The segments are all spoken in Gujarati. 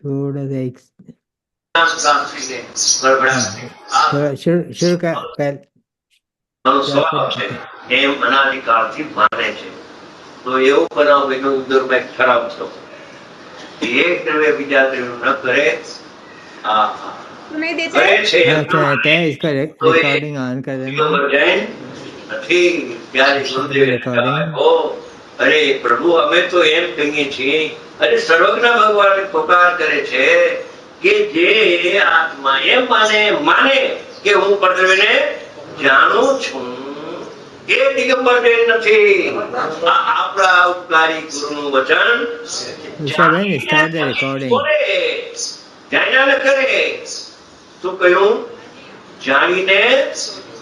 थोड़ा सा एक शुरू का સ્વભાવ છે એમ અનાદિકાળથી માને છે. તો એવું બનાવ બન્યો ઉદરભાઈ ખરાબ છો એક દ્રવ્ય બીજા દ્રવ્ય ન કરે કરે છે इसका रिकॉर्डिंग ऑन कर देना નથી ત્યારે ગુરુદેવે અરે પ્રભુ અમે તો એમ કહીએ છીએ અરે સર્વજ્ઞ ભગવાન પોકાર કરે છે કે જે આત્મા એમ માને કે હું પરદ્રવ્યને જાણું છું એ દિગંબર જૈન નથી. આપણા ઉપકારી ગુરુનું વચન જાણ્યા ન કરે. શું કહ્યું? જાણીને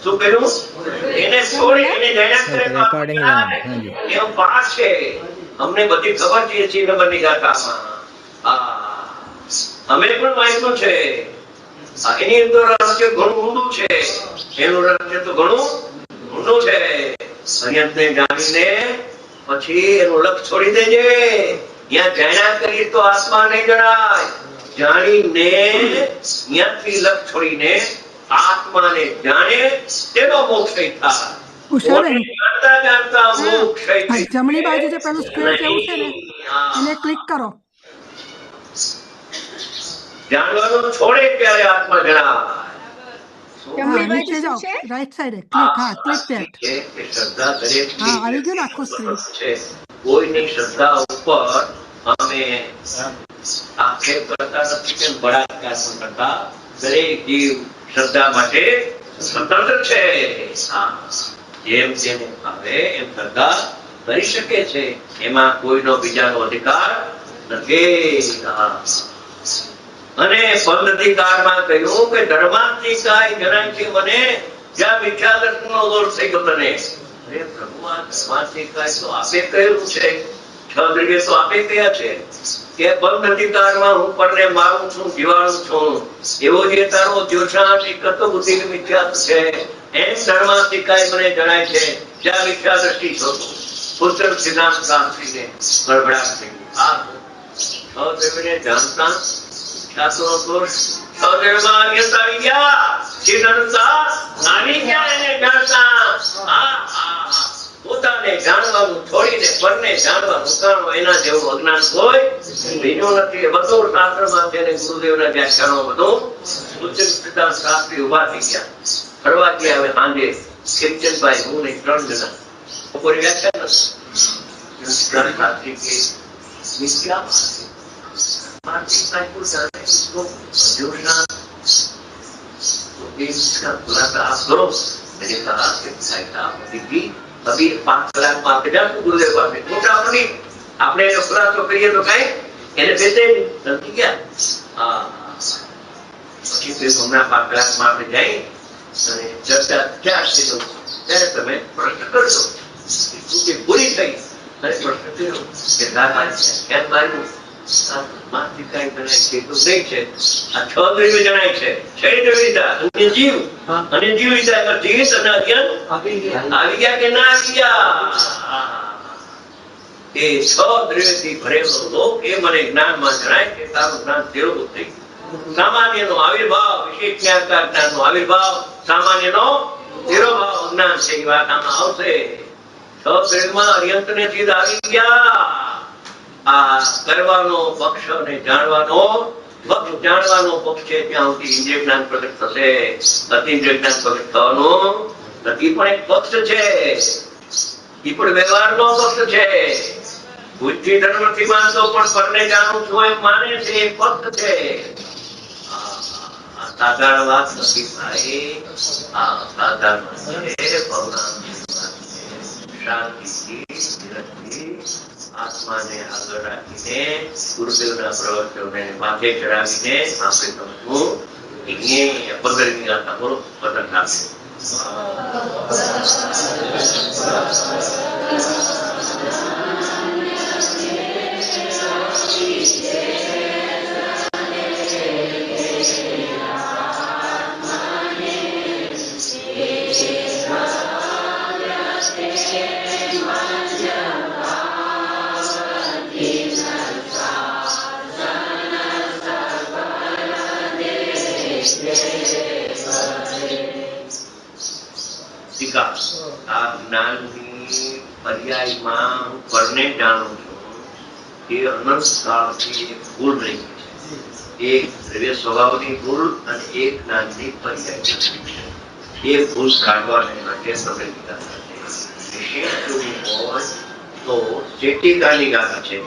શું કહ્યું? એને છોડી એને જાણ્યા કરે એમ પાસ છે. અમને બધી ખબર છે શ્રીનગરની ગાથામાં અમે પણ વાંચ્યું છે. એની અંદર રહસ્ય ઘણું ઊંડું છે. એનું રહસ્ય તો ઘણું ઊંડું છે. સંયતને જાણીને પછી એનું લક્ષ છોડી દેજે. ત્યાં જાણ્યા કરી તો આત્મા નહીં જણાય. જાણીને ત્યાંથી લક્ષ છોડીને આત્માને જાણે તેનો મોક્ષ થાય. જમણી બાજુ જે પેલું સ્ક્વેર જેવું છે ને એને ક્લિક કરો. જાણવાનું છોડે ત્યારે આત્મા જણાય. નીચે જાઓ રાઈટ સાઈડે ક્લિક. હા ક્લિક ધેટ. શ્રદ્ધા દરેક હા આવી ગયું આખું સ્ક્રીન છે. કોઈની શ્રદ્ધા ઉપર અમે આક્ષેપ કરતા નથી કે બળાત્કાર કરતા. દરેક જીવ શ્રદ્ધા માટે સ્વતંત્ર છે. જેમ જેને આવે એમ શ્રદ્ધા કરી શકે છે. એમાં કોઈનો બીજાનો અધિકાર નથી. અને બંધધિકારમાં કહ્યું કે ધર્માધિકાય જણાય છે મને જ્યાં મિથ્યા દર્શનનો દોષ થઈ ગયો તને. અરે ભગવાન ધર્માધિકાય તો આપે કહ્યું છે. 6 દ્રવ્ય તો આપે કયા છે કે બંધ અધિકારમાં હું પરને મારું છું જીવાણું છું. એવો જે તારો દ્યોષાંત એકત બુદ્ધિ મિથ્યા છે એમ ધર્માધિકાય મને જણાય છે જ્યાં મિથ્યા દ્રષ્ટિ છો. પુત્ર સિદ્ધાંત કાંતિને ગડબડાટ થઈ ગયું. 6 દ્રવ્યને જાણતા પોતાને જાણવાનું છોડીને પરને જાણવાનું કારણો એના જેવું અજ્ઞાન કોઈ બીજું નથી. બધું શાસ્ત્રમાં છે ને ગુરુદેવના વ્યાખ્યાનો બધું શાસ્ત્રી ઉભા થઈ ગયા. ફરવા ગયા હવે સાંજે કિર્ચનભાઈ હું ને 3 જણા બપોરે વ્યાખ્યાન અભી 5 કલાકમાં આપણે જાણું ગુરુદેવ પાસે મોટા આપણી આપણે એનો ખુલાસો કરીએ તો કઈ એને બેસે નથી ગયા. પછી હમણાં 5 કલાકમાં આપણે જઈ અને ચર્ચા ક્યાં છે તો ત્યારે તમે પ્રશ્ન કરશો. પૂરી થઈ અને પ્રશ્ન કર્યો કે દાદા ક્યાં માર્યું માનસિકાય જણાય છે તો નહીં છે. આ 6 દ્રવ્ય જણાય છે. 6 દ્રવ્યતા અને જીવ અને જીવિતા જીવિત અને અજ્ઞાન આવી ગયા કે ના આવી ગયા. એ 6 દ્રવ્યથી ભરેલો લોક એ મને જ્ઞાનમાં જણાય કે તારું જ્ઞાન તેરું થઈ ગયું. સામાન્યનો આવિર્ભાવ વિશેષ જ્ઞાનકાર જ્ઞાનનો આવિર્ભાવ સામાન્યનો તેરોભાવ જ્ઞાન છે. એ વાત આમાં આવશે. 6 દ્રવ્યમાં અર્યંતને ચીજ આવી ગયા. આ કરવાનો પક્ષ અને જાણવાનો પક્ષ. જાણવાનો પક્ષ છે ત્યાં સુધી ઇન્દ્રિય જ્ઞાન પ્રગટ થશે. અતિન્દ્રિય જ્ઞાન પ્રગટ થવાનું નથી. પણ એક પક્ષ છે. એ પણ વ્યવહારનો પક્ષ છે. બુદ્ધિ ધર્મથી માનતો પણ પરને જાણું છું એમ માને છે. એક પક્ષ છે. સાધારણ વાત નથી ભાઈ. આ સાધારણ શાંતિથી આત્માને આગળ રાખીને ગુરુદેવના પ્રવચનોને માથે ચડાવીને આપણે સમજવું. એ 15મી ગાથા બોલો. પતન નાખે વિકાસ. આ જ્ઞાનની પર્યાયમાં હું પરને જાણું છું એ અનંત કાળથી એક ભૂલ રહી છે. એક દ્રવ્ય સ્વભાવની ભૂલ અને એક જ્ઞાનની પર્યાય. એ ભૂલ કાઢવાને માટે તમે વિકાસ હોય તો ચેટિકાની ગાથા છે.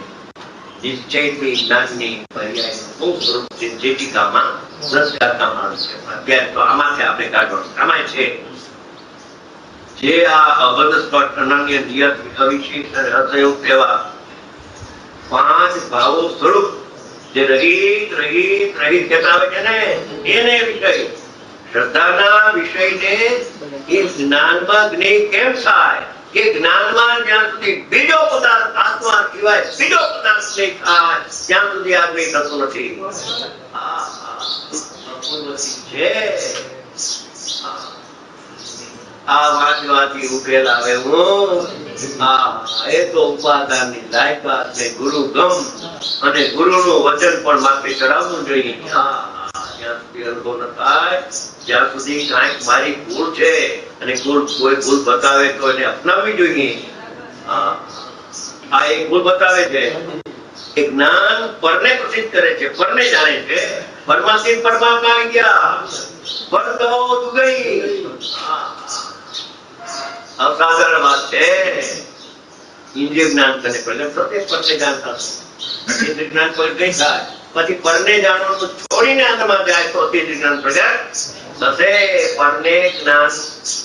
નિશ્ચયની જ્ઞાનની પર્યાયનું સ્વરૂપ છે. ચેટિકામાં 10 ગાથામાં છે. અત્યારે તો આમાંથી આપણે કાઢવાનું આમાં છે જે આ અબધ સ્પષ્ટ અનન્ય નિયત અવિશિષ્ટ અને અસંયોગ એવા 5 ભાવો સ્વરૂપ જે રહિત રહિત રહિત કહેતા આવે છે ને એને વિષય શ્રદ્ધાના વિષયને એ જ્ઞાનમાં જ્ઞેય કેમ થાય કે જ્ઞાનમાં જ્યાં સુધી બીજો પદાર્થ આત્મા સિવાય બીજો પદાર્થ નહીં થાય ત્યાં સુધી આ જ્ઞેય થતું નથી. છે આ વાંચવાથી ઉકેલ આવે. એ તો ઉપાદાનની લાયકાત ને ગુરુ ગમ અને ગુરુનું વચન પણ માથે ચડાવવું જોઈએ. જ્યાં સુધી અનુભવ ન થાય જ્યાં સુધી કાંઈક મારી ભૂલ છે અને કોઈ ભૂલ બતાવે તો એને અપનાવવી જોઈએ. આ એક ભૂલ બતાવે છે. એ જ્ઞાન પરને પ્રસિદ્ધ કરે છે, પરને જાણે છે. પરમાથી પરમાત્મા આવી ગયા. પર તો ગઈ અસાધારણ વાત છે. ઇન્દ્રિય જ્ઞાન તને પ્રગટ થશે, પરને જાણતા ઇન્દ્રિય જ્ઞાન પર કઈ થાય પછી પરને જાણવાનું છોડીને આત્મા જાય તો ઇન્દ્રિય જ્ઞાન પ્રગટ થશે. પરને જ્ઞાન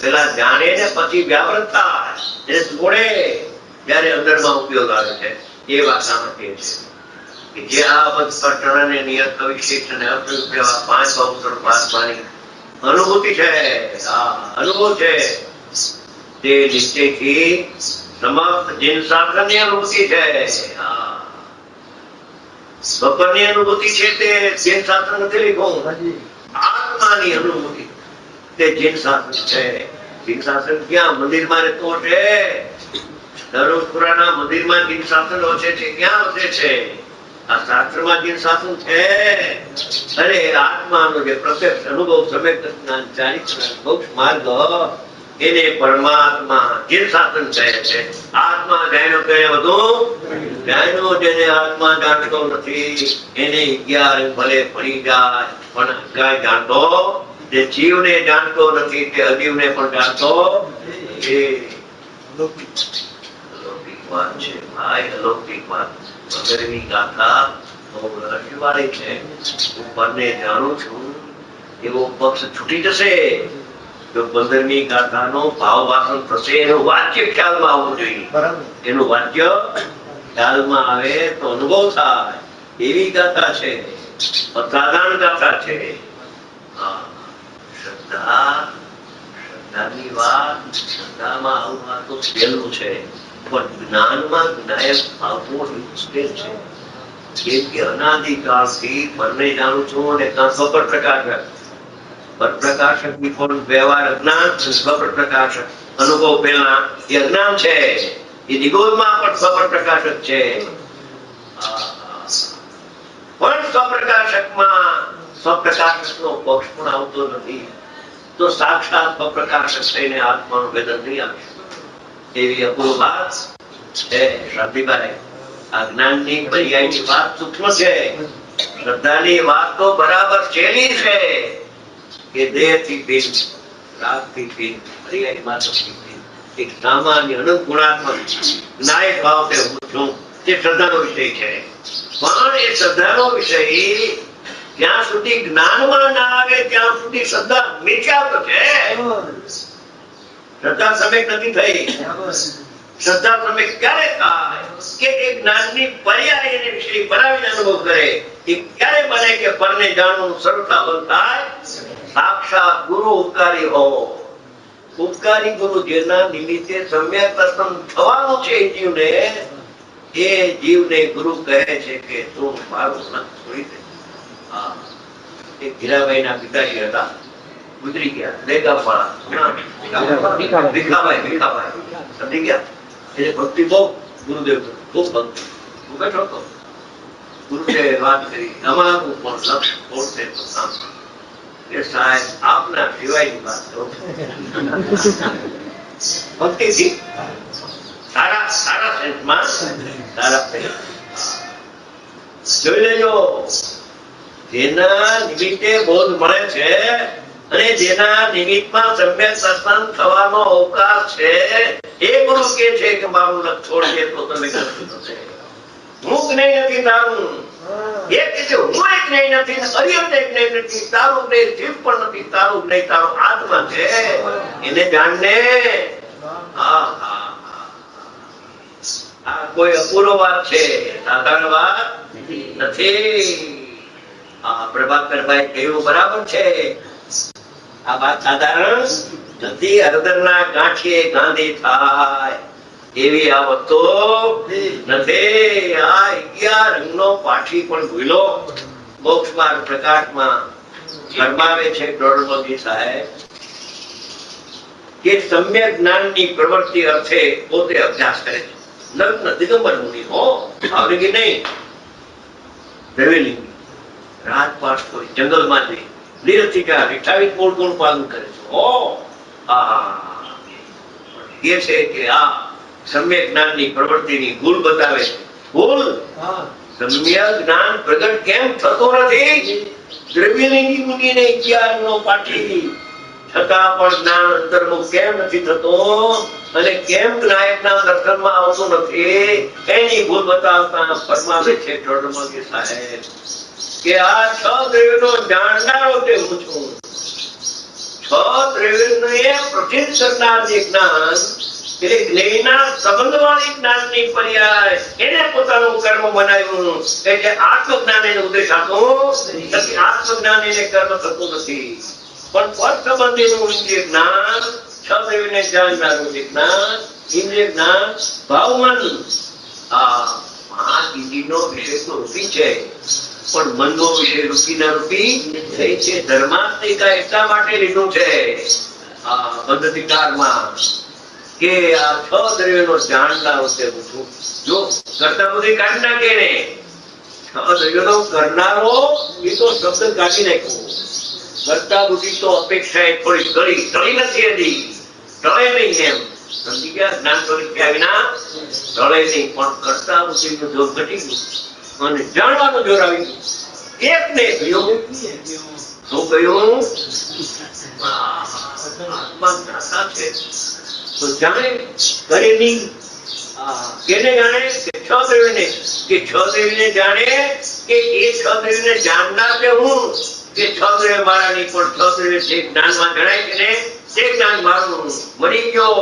પેલા જાણે ને પછી વ્યાવૃત થાય એને છોડે ત્યારે અંદરમાં ઉપયોગ આવે છે. એ વાત આમાં કહે છે કે જે આ અબધ સ્પષ્ટ અને નિયત અવિશિષ્ટ અને અપ્રયુક્ત એવા 5 અવસર આત્માની અનુભૂતિ છે. અનુભવ છે તે નિશ્ચયથી સમસ્ત જીન શાસ્ત્રની અનુભૂતિ છે. બપોરની અનુભૂતિ છે તે જીન શાસ્ત્ર નથી લીધું. આત્માની અનુભૂતિ તે જીન શાસ્ત્ર છે. જીન શાસ્ત્ર ક્યાં મંદિરમાં રહેતો છે? દરોજપુરાના મંદિરમાં જીન શાસ્ત્ર વસે છે. ક્યાં વસે છે? આ શાસ્ત્રમાં જીન શાસ્ત્ર છે. અરે આત્માનો જે પ્રત્યક્ષ અનુભવ સમ્યક જ્ઞાન ચારિત્ર મોક્ષ માર્ગ એને પરમાત્મા જીન શાસ્ત્ર કહે છે. આત્મા જાણ્યો કહે બધું જાણ્યો. જેને આત્મા જાણતો નથી એને 11 ભલે પડી જાય પણ કાંઈ જાણતો. જે જીવને જાણતો નથી તે અજીવને પણ જાણતો. એ અલૌકિક વાત છે ભાઈ, અલૌકિક વાત. પંદરમી ગાથા બહુ રહસ્યવાળી છે. હું પરને જાણું છું એવો પક્ષ છૂટી જશે જો 15મી ગાથાનો ભાવ વાસન થશે. એનું વાક્ય ખ્યાલમાં આવવું જોઈએ. એનું વાક્ય ખ્યાલમાં આવે તો અનુભવ થાય એવી ગાથા છે. અસાધારણ ગાથા છે. શ્રદ્ધાની વાત શ્રદ્ધામાં આવવા તો સહેલું છે પણ જ્ઞાનમાં જ્ઞાયક આવવો મુશ્કેલ છે. કેમ કે અનાદિકાળથી પરને જાણું છું અને ત્યાં સ્વપર પ્રકાશક પ્રકાશક ની પણ વ્યવહાર અજ્ઞાન, સ્વપર પ્રકાશક અનુભવ પહેલા એ અજ્ઞાન છે. એ નિગોદમાં પણ સ્વપર પ્રકાશક છે. પણ સ્વપ્રકાશકમાં સ્વપ્રકાશકનો પક્ષ પણ આવતો નથી તો સાક્ષાત સ્વપ્રકાશક થઈને આત્માનું વેદન નહીં આવે. એવી અપૂર્વ વાત છે. શાંતિભાઈ આ જ્ઞાનની પર્યાયની વાત સૂક્ષ્મ છે. શ્રદ્ધાની વાત તો બરાબર ચેલી છે કે દેહથી ભિન્ન, રાગથી ભિન્ન, પર્યાયમાં એક સામાન્ય અનુગુણાત્મક જ્ઞાયક ભાવ હું છું તે શ્રદ્ધાનો વિષય છે. પણ એ શ્રદ્ધાનો વિષય જ્યાં સુધી જ્ઞાનમાં ના આવે ત્યાં સુધી શ્રદ્ધા મિથ્યા છે. શ્રદ્ધા સમ્યક નથી થઈ. શ્રદ્ધા સમ્યક ક્યારે થાય કે એ જ્ઞાનની પર્યાય એને વિષય બનાવીને અનુભવ કરે. એ ક્યારે બને કે પરને જાણવાનું સરળતા બનતા સાક્ષાત ગુરુ ઉપકારી હો. ઉપકારી ગુરુ જેના નિમિત્તે સમ્યક દર્શન થવાનું છે જીવને, એ જીવને ગુરુ કહે છે કે તું મારું મન છોડી દે. એક હીરાભાઈના પિતાજી હતા, ગુજરી ગયા. ભીખાભાઈ સમજી ગયા. એટલે ભક્તિ બહુ ગુરુદેવ ખૂબ ભક્તિ. હું બેઠો હતો, ગુરુદેવે વાત કરી અમારું પણ લક્ષ્ય પોતે તો કે સાહેબ આપના સિવાયની વાત કહું. ભક્તિથી સારા સારા સેન્સમાં સારા જોઈ લેજો. જેના નિમિત્તે બોધ મળે છે અને જેના નિમિત્તમાં સમ્યક સત્સંગ થવાનો અવકાશ છે, એ ગુરુ કે છે કે મારું લક્ષ છોડીએ તો તમે કરશું થશે. હું જ્ઞેય નથી તારું, એ કે છે હું એક જ્ઞેય નથી, અરિયત એક જ્ઞેય નથી, તારું જ્ઞેય જીવ પણ નથી, તારું જ્ઞેય તારો આત્મા છે, એને જાણને. આ કોઈ અપૂર્વ વાત છે, સાધારણ વાત નથી. પ્રભાકરભાઈ કહ્યું બરાબર છે, આ વાત સાધારણ નથી. હળદરના ગાંઠિયે ગાંધી થાય એવી આ વસ્તુ નથી. આ 11 રંગનો પાઠી પણ ભૂલો મોક્ષ માર્ગ પ્રકાશમાં ફરમાવે છે ડોરમોજી સાહેબ કે સમ્યક જ્ઞાનની પ્રવૃત્તિ અર્થે પોતે અભ્યાસ કરે છે. નગ્ન દિગંબર મુનિ હો આવડે કે નહીં, રેવેલી રાજપાટ કોઈ જંગલમાં જઈ નિરતિકા 28 મૂળ ગુણ પાલન કરે છે. એ છે કે આ સમ્યક જ્ઞાનની પ્રવૃત્તિની ભૂલ બતાવે છે. ભૂલ સમ્યક જ્ઞાન પ્રગટ કેમ થતો નથી? દ્રવ્યલિંગી મુનિને 11 નો પાઠી છતાં પણ જ્ઞાન અંતર્મુખ કેમ નથી થતો અને કેમ નાયકના દર્શનમાં આવતું નથી? એની ભૂલ બતાવતા ફરમાવે છે ડોરમોજી સાહેબ કે આ 6 દ્રવ્યનો જાણનારો તે હું છું. 6 દ્રવ્યને પ્રસિદ્ધ કરનાર જે જ્ઞાન, એ જ્ઞેયના સંબંધવાળી જ્ઞાનની પર્યાય એને પોતાનું કર્મ બનાવ્યું. એટલે આત્મજ્ઞાન એને ઉદ્દેશ આપતો નથી, આત્મજ્ઞાન એને કર્મ થતું નથી. પણ પદ સંબંધીનું ઇન્દ્રિય જ્ઞાન, 6 દ્રવ્યને જાણનારું જે જ્ઞાન, ઇન્દ્રિય જ્ઞાન ભાવમન, આ 5 ઇન્દ્રિયનો વિષય તો રૂપી છે, પણ મનનો વિષય રૂપીના રૂપી થઈ છે. ધર્માત્મિકા એટલા માટે લીધું છે આ પદ્ધતિકારમાં કે આ 6 દ્રવ્યનો જાણનારો તે હું છું. જો કરતા બુદ્ધિ કાઢી નાખે ને, 6 દ્રવ્યનો કરનારો એ તો શબ્દ કાઢી નાખ્યો. કરતા બુદ્ધિ તો અપેક્ષા થોડી ટળી નથી હજી, ટળે નહીં એમ સમજી ગયા. જ્ઞાન પરીક્ષા વિના ટળે નહીં, પણ કરતા બુદ્ધિનું જોર ઘટી ગયું અને જાણવાનું જોર આવી ગયું. એક ને કહ્યું, શું કહ્યું? આત્મા જ્ઞાતા છે તો જાણે કરે નહીં. કેને જાણે? કે 6 દ્રવ્યને. કે 6 દ્રવ્યને જાણે કે એ 6 દ્રવ્યને જાણનાર કે હું, કે 6 દ્રવ્ય મારા નહીં, પણ 6 દ્રવ્ય જે જ્ઞાનમાં જણાય કે ને તે જ્ઞાન મારું મળી ગયો.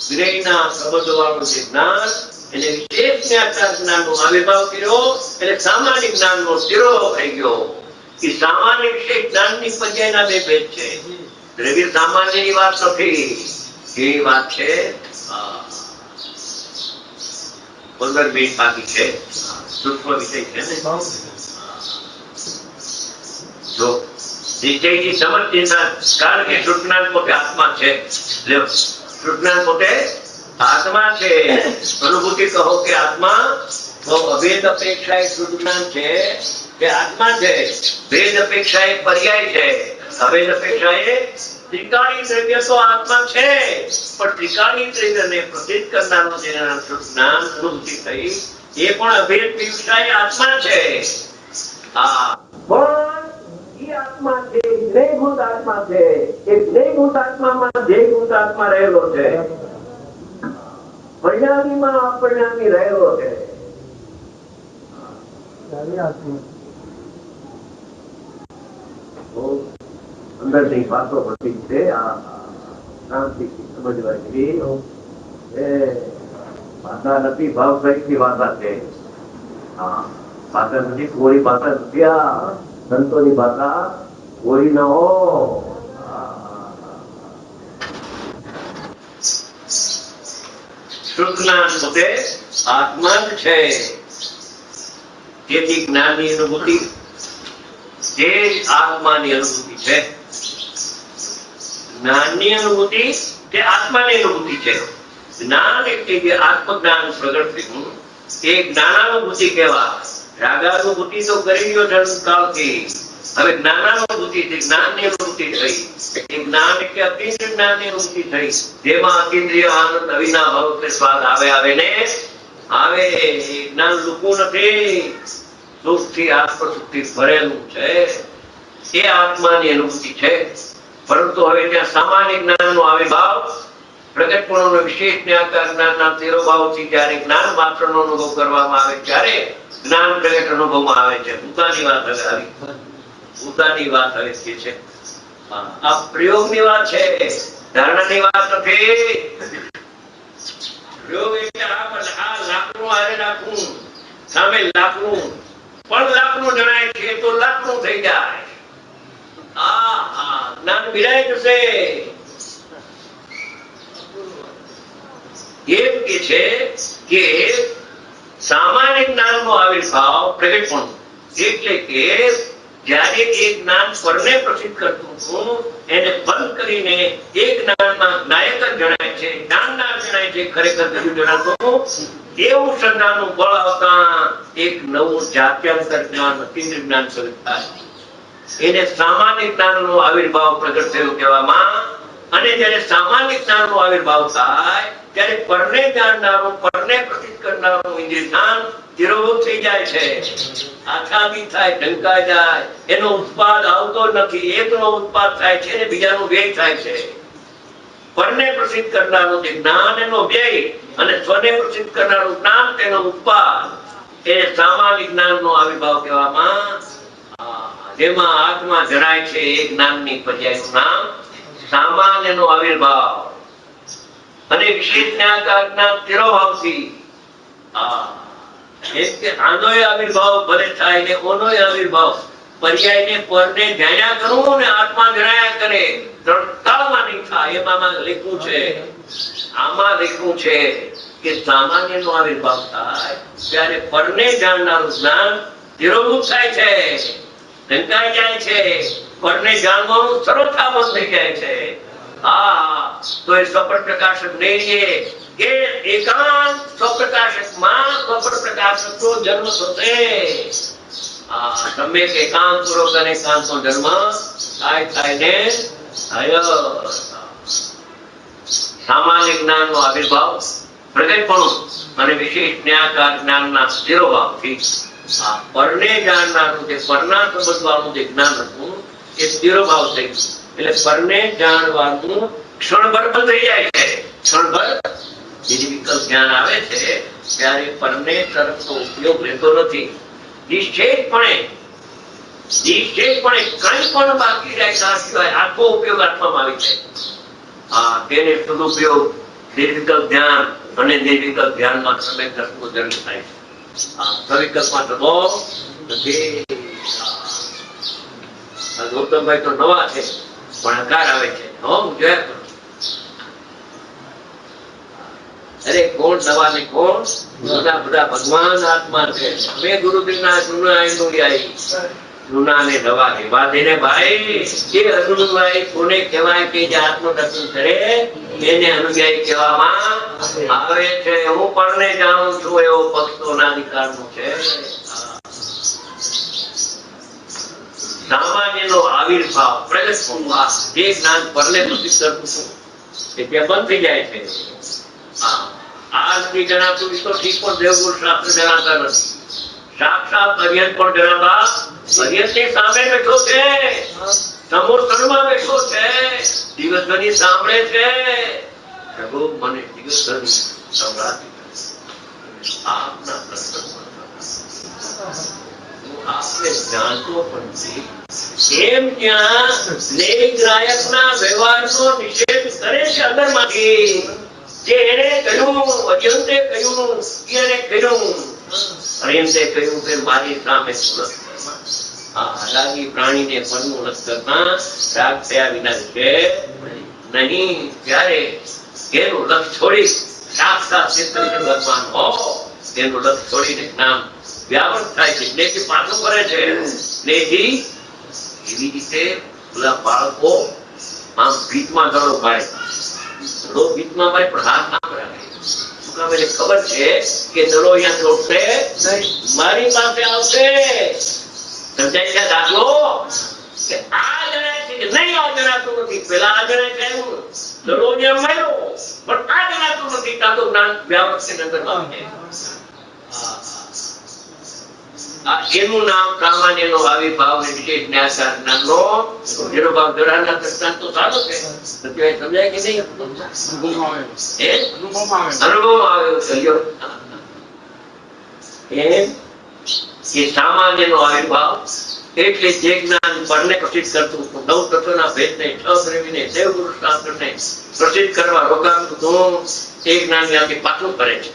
જ્ઞેયના સંબંધવાળું જે જ્ઞાન, એને વિશેષ જ્ઞાનનો આવિર્ભાવ કર્યો, એટલે સામાન્ય જ્ઞાનનો શિરો થઈ ગયો. એ સામાન્ય વિશેષ જ્ઞાનની પર્યાયના બે ભેદ છે. દ્રવ્ય સામાન્યની વાત નથી, કેવી વાત છે? 15 મિનિટ બાકી છે, સૂક્ષ્મ વિષય છે ને. જો નિશ્ચયથી સમજતા, કારણ કે સૂક્ષ્મ પોતે આત્મા છે, સૂક્ષ્મ પોતે આત્મા છે. અનુભૂતિ કહો કે આત્મા, તો અભેદ અપેક્ષા એ સૂક્ષ્મ છે કે આત્મા છે. ભેદ અપેક્ષા એ પર્યાય છે. અભેદ અપેક્ષા એ ત્રિકાળી દ્રવ્ય તો આત્મા છે, પણ ત્રિકાળી દ્રવ્યને પ્રસિદ્ધ કરનારો જેના સૂક્ષ્મ અનુભૂતિ થઈ, એ પણ અભેદ અપેક્ષા એ આત્મા છે. પણ એ આત્મા છે, જ્ઞેયભૂત આત્મા છે. એ જ્ઞેયભૂત આત્મામાં ધ્યેયભૂત આત્મા રહેલો છે, પરિણામીમાં અપરિણામી રહેલો છે. અંદરની વાતો પડતી છે. આ શાંતિથી સમજવાની એ ભાષા નથી, ભાવ સહિતની ભાષા છે. ભાષા નથી, કોઈ ભાષા નથી. આ સંતોની ભાષા કોઈ ન હો. સૂક્ષ્મ પોતે આત્મા જ છે. તેથી જ્ઞાનની અનુભૂતિ જે આત્માની અનુભૂતિ છે. જ્ઞાનની અનુભૂતિ તે આત્માની અનુભૂતિ છે. જ્ઞાન એટલે જે આત્મજ્ઞાન પ્રગટ થયું એ જ્ઞાનાનુભૂતિ કહેવાય. રાગાનુભૂતિ તો કરી લ્યો જન્મકાળથી, હવે જ્ઞાનાનુભૂતિ થી જ્ઞાનની અનુભૂતિ થઈ, એ જ્ઞાન એટલે અતિન્દ્રિય જ્ઞાનની અનુભૂતિ થઈ, જેમાં અતિન્દ્રિય આનંદ અવિનાભાવ કે સ્વાદ આવે ને આવે. એ જ્ઞાન લૂકવું નથી, સુખથી આત્મસુખથી ભરેલું છે, એ આત્માની અનુભૂતિ છે. પરંતુ હવે ત્યાં સામાન્ય જ્ઞાનનો આવિર્ભાવ, પ્રગટપણુનો વિશેષ જ્ઞાતા જ્ઞાનના તિરોભાવથી જ્યારે જ્ઞાન માત્રનો અનુભવ કરવામાં આવે ત્યારે જ્ઞાન પ્રગટ અનુભવમાં આવે છે. ભૂતાની વાત હવે આવી, ભૂતાની વાત હવે છે. આ પ્રયોગની વાત છે, ધારણાની વાત નથી. પ્રયોગ એટલે આ લાકડું હારે રાખવું, સામે લાકડું પણ લાકડું જણાય છે તો લાકડું થઈ જાય. જ્ઞાન વિરાય જશે. એમ કે છે કે સામાન્ય જ્ઞાનનો આવિર્ભાવ પ્રગટપણું એટલે કે જ્યારે એ જ્ઞાન પરને પ્રસિદ્ધ કરતું હતું એને બંધ કરીને એ જ્ઞાનમાં નાયક જ જણાય છે, જ્ઞાનનાર જણાય છે, ખરેખર કયું જણાતું એવું શ્રદ્ધાનું બળ આવતા એક નવું જાત્યંતર જ્ઞાન અતિન્દ્રિય જ્ઞાન પ્રગટ થાય. એને સામાન્ય જ્ઞાનનો આવિર્ભાવ પ્રગટ થયો કહેવામાં. અને જ્યારે સામાન્ય જ્ઞાનનો આવિર્ભાવ થાય ત્યારે પરને જાણનારું, પરને પ્રસિદ્ધ કરનારું ઇન્દ્રિય જ્ઞાન તિરોભૂત થઈ જાય છે, આછાદી થાય, ઢંકાઈ જાય. એનો ઉત્પાદ આવતો નથી, એકનો ઉત્પાદ થાય છે અને બીજાનો વ્યય થાય છે. પરને પ્રસિદ્ધ કરનારું જે જ્ઞાન એનો વ્યય અને સ્વને પ્રસિદ્ધ કરનારું જ્ઞાન તેનો ઉત્પાદ, એ સામાન્ય જ્ઞાનનો આવિર્ભાવ કહેવામાં. જેમાં આત્મા જણાય છે એ જ્ઞાનની પર્યાયનું નામ સામાન્યનો આવિર્ભાવ. અને વિશેષ જ્ઞાન તિરોભાવથી આનોય આવિર્ભાવ ભલે થાય ને ઓનોય આવિર્ભાવ, પર્યાયને પરને જાણ્યા કરવું ને આત્મા જણાયા કરે, ત્રણતામાં નહીં થાય. એમાં લખ્યું છે, આમાં લખ્યું છે કે સામાન્યનો આવિર્ભાવ થાય ત્યારે પરને જાણનારું જ્ઞાન તિરોભૂત થાય છે, ઢંકાઈ જાય છે, પરને જાણવાનું સરળતા બંધ થઈ જાય છે. તો એ સ્વપ્ન પ્રકાશક નહીં કે એકાંત સ્વપ્રકાશકમાં સ્વપ્ન પ્રકાશકનો જન્મ થશે. તમે એકાંત પૂર્વક અને એકાંતનો જન્મ થાય ને થયો. સામાન્ય જ્ઞાનનો આવિર્ભાવ પ્રગટપણું અને વિશેષ જ્ઞાકાર જ્ઞાનના તિરોભાવથી પરને જાણનારું જે પરના સમજવાનું જે જ્ઞાન હતું એ તિરોભાવ થઈ ગયું. એટલે પરને જાણવાનું ક્ષણભર બંધ થઈ જાય છે. ક્ષણભર વિકલ્પ જ્ઞાન આવે છે ત્યારે પરને તરફનો ઉપયોગ લેતો નથી. નિશ્ચયપણે કઈ પણ બાકી રાખ્યા સિવાય આખો ઉપયોગ આત્મામાં આવી જાય. તેને સદુપયોગ નિર્વિકલ્પ ધ્યાન અને નિર્વિકલ્પ ધ્યાનમાં તમે તત્વો જન્મ થાય છે. સવિકલ્પમાં થતો નથી. ગૌતમભાઈ તો નવા છે પણ હકાર આવે છે. અરે કોણ નવા ને કોણ જૂના, બધા ભગવાન આત્મા છે. અમે ગુરુદેવના જૂના ને નવા એવા થઈને ભાઈ એ અનુયાયી કોને કહેવાય કે જે આત્મદર્શન કરે એને અનુયાયી કહેવામાં આવે છે. હું પરને જાણું છું એવો ભક્તોના અધિકારનો છે. સામાન્યનો આવિર્ભાવ પ્રગટપણું જે જ્ઞાન પરને પ્રસિદ્ધ કરતું છું એ ત્યાં બંધ થઈ જાય છે. આ નથી જણાતું એ તો ઠીક, પણ દેવગુરુ શાસ્ત્ર જણાતા નથી. સાક્ષાત અર્યંત પણ જણાતા અર્યંતની સામે બેઠો છે, સમૂર્તનમાં બેઠો છે, દિવસભરની સાંભળે છે. પ્રભુ મને દિવસભરની સંભળાતી આપના પ્રસંગમાં આપને જાણતો પણ છે. એમ ત્યાં ગ્રાહકના વ્યવહારનો નિષેધ કરે છે અંદરમાંથી. જે એને કહ્યું, અર્યંતે કહ્યું, એને કહ્યું, અર્યંતે કહ્યું કે મારી સામે રાગી પ્રાણીને મનનું રસ કરતા રાગ થયા વિના છે નહીં. ત્યારે એનું લક્ષ છોડી સાક્ષાત ભગવાન હો એનું લક્ષ છોડીને નામ વ્યાવર્ત થાય છે, એટલે પાછું કરે છે. એવી રીતે પેલા બાળકો આમ ભીતમાં ગળો પાડે, ગળો ભીતમાં પાડે પણ હાથ ના પડાવે. શું કામ? એને ખબર છે કે દડો અહીંયા ચોટશે, મારી પાસે આવશે. સમજાય છે દાખલો કે આ જણાય છે કે નહીં, આ જણાતું નથી. પેલા આ જણાય છે એવું દરરોજ એમ માન્યો, પણ આ જણાતું નથી. કાં તો જ્ઞાન વ્યાવર્તની અંદરમાં છે. એનું નામ સામાન્યનો આવિર્ભાવ વિશેષ ન્યાસાર જ્ઞાનનો જેનો ભાવ જરાના દ્રષ્ટાંત તો સારો છે. સમજાય કે નહીં? અનુભવ આવ્યો છે. એમ કે સામાન્યનો આવિર્ભાવ એટલે જે જ્ઞાન પરને પ્રસિદ્ધ કરતું, નવ તત્વના ભેદને, છ દ્રવ્યને, દેવ ગુરુ શાસ્ત્રને પ્રસિદ્ધ કરવા રોકાતું તો એ જ્ઞાન ત્યાંથી પાછું કરે છે.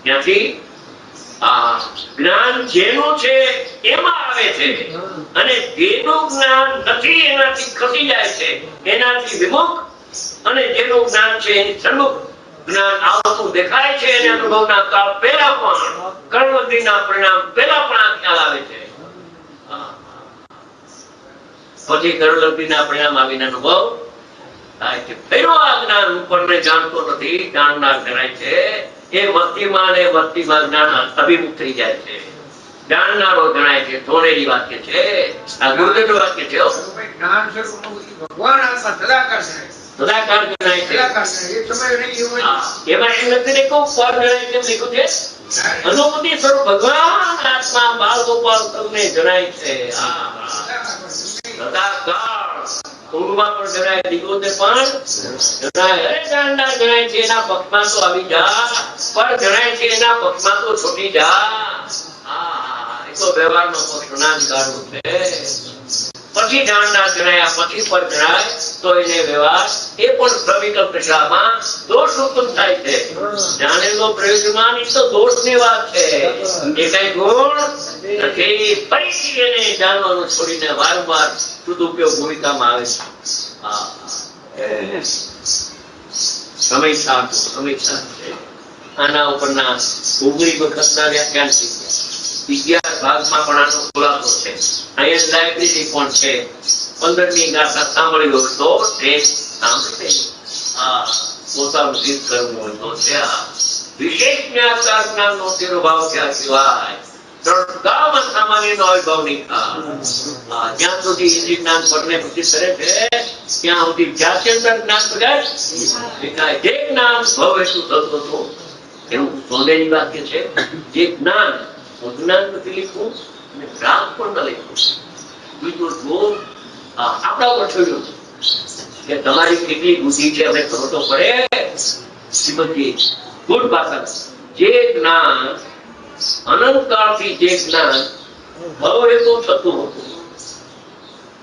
ત્યાંથી જ્ઞાન જેનું છે એમાં આવે છે, અને જેનું જ્ઞાન નથી એનાથી ખસી જાય છે, એનાથી વિમુખ. અને જેનું જ્ઞાન છે એની સન્મુખ જ્ઞાન આવતું દેખાય છે, અને અનુભવના કાળ પહેલા પણ કર્મવૃત્તિના પરિણામ પહેલા પણ આ ખ્યાલ આવે છે. પછી કર્મવૃત્તિના પરિણામ આવીને અનુભવ થાય છે. પહેલો આ જ્ઞાન ઉપરને જાણતો નથી, જાણનાર ગણાય છે. એ વસ્તીમાં ને વસ્તીમાં જ્ઞાન અભિમુખ થઈ જાય છે. જાણનારો ગણાય છે. થોડેલી વાક્ય છે, આ ગુરુદેવ વાક્ય છે. ભગવાન આત્મા સદાકાર છે, સદાકાર ગણાય છે. એમાં એમ નથી લખ્યું પર ગણાય છે, લખ્યું છે અનુભૂતિ સ્વરૂપ ભગવાન આત્મા બાળ ગોપાલ તમને જણાય છે. સદાકાર ઊંઘમાં પણ જણાય, દીકરોને પણ જણાય. અરે જાણનાર જણાય છે એના પક્ષમાં તો આવી જા, પર જણાય છે એના પક્ષમાં તો છૂટી જા. એ તો વ્યવહારનો પક્ષ અનાધિકારનો છે. પછી જાણનાર જણાયા પછી પર જણાય તો એને વ્યવહાર એ પણ પ્રવિકલ્પ દશામાં દોષ ઉત્પન્ન થાય છે. જાણેલો પ્રયોજનમાં એ તો દોષની વાત છે, એ કઈ ગુણ નથી. ફરીથી એને જાણવાનું છોડીને વારંવાર સદુપયોગ ભૂમિકામાં આવે છે. સમય છે. આના ઉપરના 19 વખતના વ્યાખ્યાન થઈ ગયા. 11 ભાગમાં પણ આનો ખુલાસો છે. અહીંયા લાઇબ્રેરી પણ છે. 15મી ગાથા સાંભળી હોય તો તે સાંભળે. પોતાનું જીત કરવું હોય તો છે. વિશેષ જ્ઞાતા જ્ઞાનનો તેરો ભાવ ક્યાં કહેવાય? ગામમાં સામાન્યનો અનુભવ નહીં થાય. જ્યાં સુધી ઇન્દ્રિય જ્ઞાન પરને પ્રસિદ્ધ કરે છે ત્યાં સુધી જાત્યંતર જ્ઞાન પ્રગટ. જે જ્ઞાન ભવ હેતુ થતું હતું એવું સોનેરી વાક્ય છે. જે જ્ઞાન જ્ઞાન નથી લીધું અને જ્ઞાન પણ ન લીધું. બીજું જો આપણા ઉપર છોડ્યું કે તમારી કેટલી બુદ્ધિ છે અમને ખબર તો પડે. શ્રીમતી ગુડ ભાષા જે જ્ઞાન અનંતકાળથી જે જ્ઞાન ભવ હેતુ થતું હતું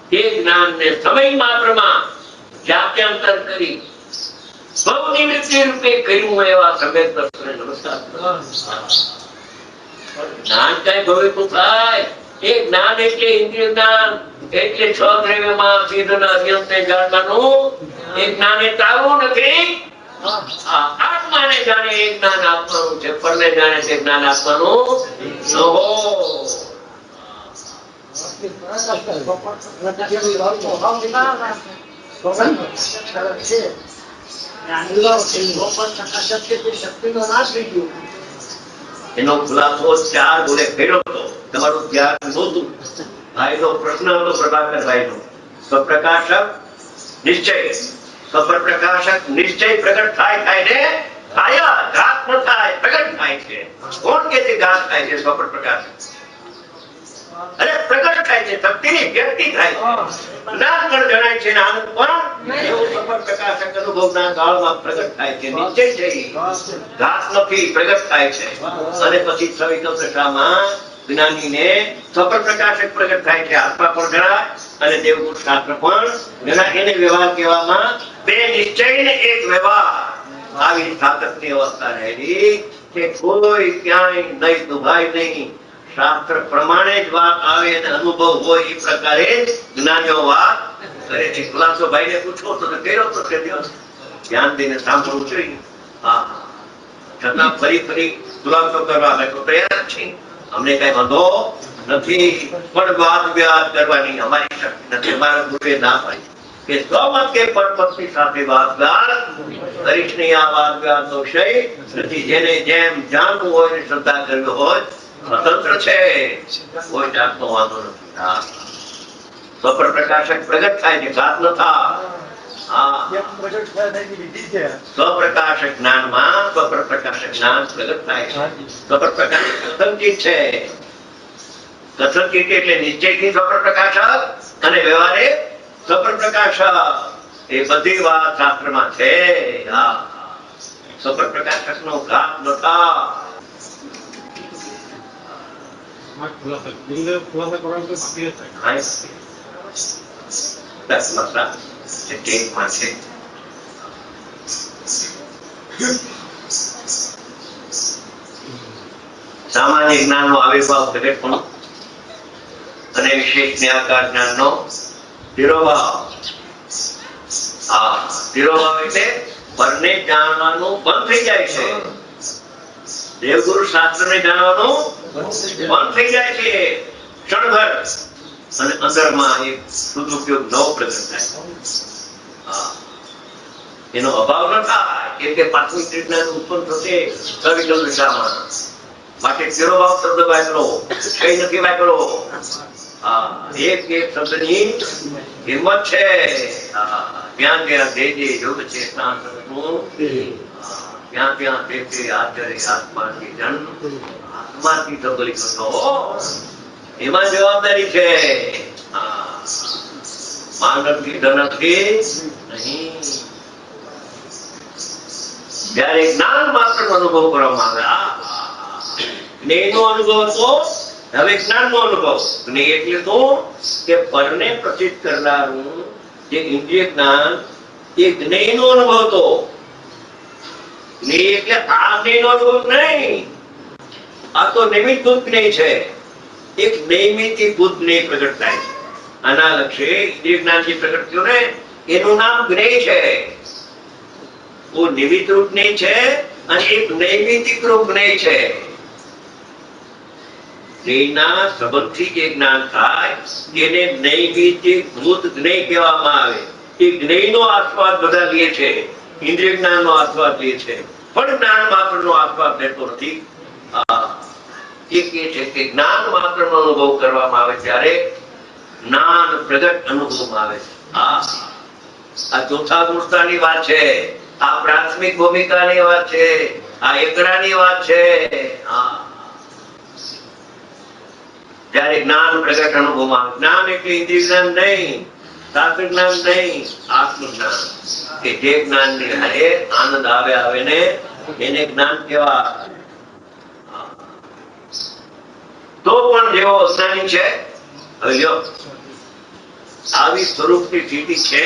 તે જ્ઞાનને સમય માત્રમાં જાત્યંતર કરી ભવ નિવૃત્તિ રૂપે કર્યું એવા સફેદ દર્શને નમસ્કાર. જ્ઞાન કઈ ભવ હેતુ થાય? એ જ્ઞાન એટલે ઇન્દ્રિય જ્ઞાન, એટલે છ દ્રવ્યમાં સિદ્ધના અત્યંતને જાણવાનું. એ જ્ઞાન એ તારું નથી. આત્માને જાણે એ જ્ઞાન આપવાનું છે, પરને જાણે તે જ્ઞાન આપવાનું એનો ખુલાસો 4 બોલે કર્યો હતો. તમારું ધ્યાન નહોતું. ભાઈનો પ્રશ્ન હતો પ્રભાકરભાઈનો. સ્વપ્રકાશક નિશ્ચય, સ્વપ્રકાશક નિશ્ચય પ્રગટ થાય ને થાય, ઘાત ન થાય, પ્રગટ થાય છે. કોણ કે છે ઘાત થાય છે? સ્વપ્રકાશક. અરે પ્રગટ થાય છે, શક્તિની વ્યક્તિ થાય છે. જ્ઞાન પણ જણાય છે, આનંદ પણ એવું સ્વપ્રકાશક અનુભવના કાળમાં પ્રગટ થાય છે. નિશ્ચય છે, ઘાત નથી, પ્રગટ થાય છે. અને પછી સવિકલ્પ દશામાં જ્ઞાનીને સ્વપ્રકાશક પ્રગટ થાય છે. આત્મા પણ જણાય અને દેવગુણ શાસ્ત્ર પણ જણાય. એને વ્યવહાર કહેવામાં બે નિશ્ચય ને એક વ્યવહાર. આવી સાતકની અવસ્થા રહેલી કે કોઈ ક્યાંય નહીં દુભાય નહીં. શાસ્ત્ર પ્રમાણે જ વાત આવે અને અનુભવ હોય એ પ્રકારે જ્ઞાનીઓ વાત કરે છે. ખુલાસો ભાઈને પૂછો તો કર્યો તો ધ્યાન દઈને સાંભળવું જોઈએ. છતાં ફરી ખુલાસો કરવા તૈયાર છે. અમને કઈ વાંધો નથી, પણ વાદ વિવાદ કરવાની અમારી શક્તિ નથી. અમારા ગુરુએ ના પાડી કે સ્વમત કે પરપક્ષની સાથે વાદ વિવાદ કરીશ નહીં. આ વાદ વિવાદ નો વિષય નથી. જેને જેમ જાણવું હોય શ્રદ્ધા કરવી હોય સ્વતંત્ર છે, કોઈ જાતનો વાંધો નથી. હા, સ્વપ્રકાશક પ્રગટ થાય છે, ઘાત ન થાય. હા, સ્વપ્રકાશક જ્ઞાનમાં સ્વપ્રકાશક જ્ઞાન પ્રગટ થાય છે. સ્વપ્રકાશક કથનચિત છે. કથનચિત એટલે નિશ્ચયથી સ્વપ્રકાશક અને વ્યવહારે સ્વપ્રકાશક. એ બધી વાત શાસ્ત્રમાં છે. હા, સ્વપ્રકાશક નો ઘાત ન થાય. સામાન્ય જ્ઞાન નો આવિર્ભાવ પ્રગટપણું અને વિશેષ નિરાકાર જ્ઞાન નો તિરોભાવ. હા, તિરોભાવ એટલે પરને જાણવાનું બંધ થઈ જાય છે. દેવગુરુ શાસ્ત્ર ને જાણવાનું બંધ થઈ જાય છે ક્ષણભર, અને અંદરમાં એક સદુપયોગ નવો પ્રગટ થાય. એનો અભાવ ન થાય, કેમ કે પ્રાથમિક જ્ઞાન ઉત્પન્ન થશે કવિનો દિશામાં. માટે તિરોભાવ શબ્દ વાપરો, કઈ નથી વાપરો. એક એક શબ્દની કિંમત છે. ત્યાં ત્યાં જે જે યોગ ચેતના ત્યાં ત્યાં તે તે આચર્ય આત્માથી જન્મ, આત્માથી સબલી થતો, એમાં જવાબદારી છે. માનવથી ધનથી નહીં. જયારે જ્ઞાન માત્ર અનુભવ કરવામાં આવે, જ્ઞેયનો અનુભવ હતો, હવે જ્ઞાન નો અનુભવ. જ્ઞેય એટલે શું કે પરને પ્રચિત કરનારું જે ઇન્દ્રિય જ્ઞાન, એ જ્ઞેય નો અનુભવ હતો. જ્ઞેય એટલે આ જ્ઞેય નો અનુભવ નહીં, આ તો નિમિત્તભૂત જ્ઞેય છે. એક નૈમિત્તિકભૂત જ્ઞેય પ્રગટ થાય. આના લક્ષ્ય ઇન્દ્રિય જ્ઞાન જે પ્રગટ થયું ને, એનું નામ જ્ઞેય છે. वो निमित्त रूप नहीं है અને એક નૈમિતિક રૂપ જ્ઞેય છે. જ્ઞેયના સંબંધથી જે જ્ઞાન થાય એને નૈમિતિક ભૂત જ્ઞેય કહેવામાં આવે. એ જ્ઞેયનો આસ્વાદ બધા લે છે, ઇન્દ્રિય જ્ઞાનનો આસ્વાદ લે છે, પણ જ્ઞાન માત્રનો આસ્વાદ લેતો નથી. એક એ છે કે જ્ઞાન માત્રનો અનુભવ કરવામાં આવે ત્યારે જ્ઞાન પ્રગટ અનુભવમાં આવે છે. આ ચોથા દૃષ્ટાની વાત છે, આ પ્રાથમિક ભૂમિકાની વાત છે, આ એકડાની વાત છે. ત્યારે જ્ઞાન પ્રગટ અનુભવમાં. જ્ઞાન એટલે ઇન્દ્રિય જ્ઞાન નહીં, શાસ્ત્ર જ્ઞાન નહીં, આત્મજ્ઞાન. કે જે જ્ઞાનની હારે આનંદ આવે ને એને જ્ઞાન કહેવાય. તો પણ જેવો અજ્ઞાની છે, હવે લ્યો આવી સ્વરૂપની સ્થિતિ છે,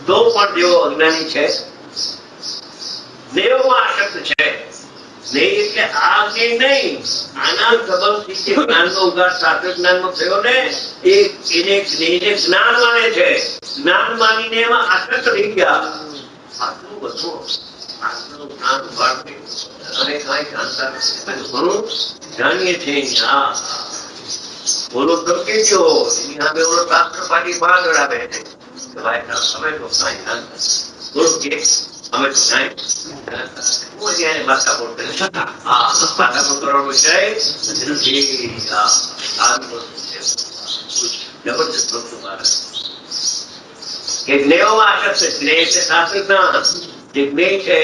તો પણ જેવો અજ્ઞાની છે, દેવમાં આસક્ત છે. નહીં એટલે આ જ્ઞેય નહીં, આના સંબંધથી જે જ્ઞાનનો ઉગાર શાસ્ત્ર જ્ઞાનમાં થયો ને, એ એને જ્ઞેયને જ્ઞાન માને છે. જ્ઞાન માનીને એમાં આસક્ત થઈ ગયા. આટલું બધું આટલું જ્ઞાન ઉગાડે અને કાંઈ જાણતા નથી. ઘણું જાણીએ છીએ. બોલો ધમકી ગયો, એની સામે ઓલો શાસ્ત્ર પાછી બહાર આવે છે કે ભાઈ તમે તો કાંઈ જાણતા બોલો કે અમે તો કાંઈ ભાષા બોલતા ભાષા કરવાનો છે જબરદસ્ત વસ્તુ મારે કે જ્ઞેયમાં આસક્ત. જ્ઞેય એટલે શાસ્ત્ર જ્ઞાન. જે જ્ઞેય છે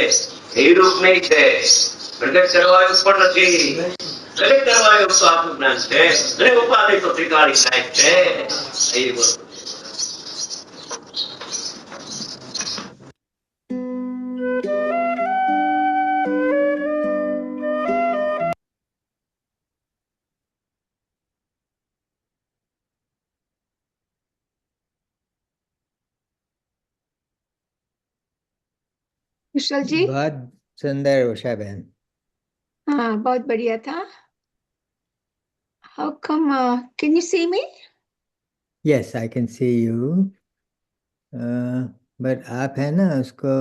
એ રૂપ નહીં છે, પ્રગટ કરવાયું પણ નથી. દરેક કરવાયું તો આપણું જ્ઞાન છે, દરેક ઉપાધિ તો ત્રિકાળી સાહેબ છે. એ બોલો विशाल जी। बहुत सुंदर उषा बहन. हाँ, बहुत बढ़िया था. How come? Can you see me? Yes, I can see you. But आप है ना उसको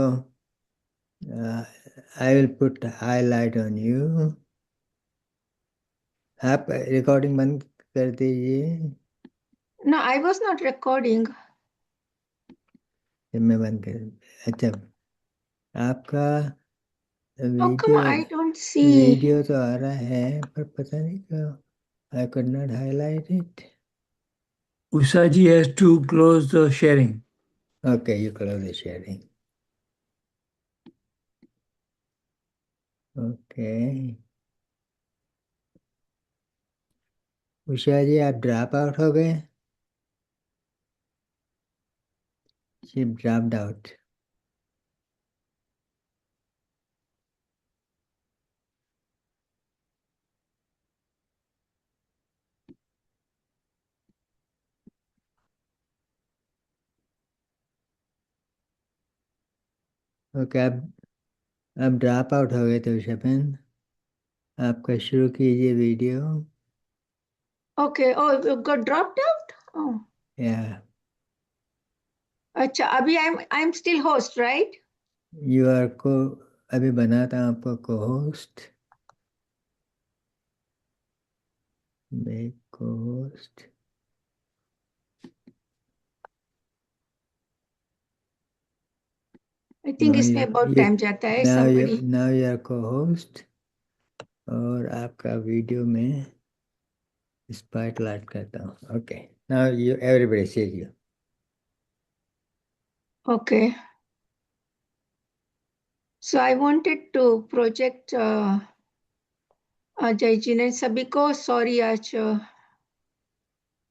I will put highlight on you. आप रिकॉर्डिंग बंद कर दीजिए. No, I was not recording. मैं बंद कर. अच्छा, आपका How come I don't see? Video तो आ रहा है पर पता नहीं क्यों I could not highlight it. Ushaji has to close the sharing. Okay, you close the sharing. Okay. Usha जी आप ड्रॉप आउट हो गए? She dropped out. ओके अब ड्रॉप आउट हो गए थे उषा बहन, आपका शुरू कीजिए video. Okay. Oh, you got dropped out? Oh. Yeah. अच्छा, अभी I'm still host, right? You are को अभी बना था आपको co-host. Make co-host. I think इसमें बहुत टाइम जाता है. Somebody. Now you are co-host और आपका वीडियो में स्पॉटलाइट करता हूँ. Okay. Now you everybody sees you. Okay. So I wanted to project Ajay जी ने सभी को. Sorry आज.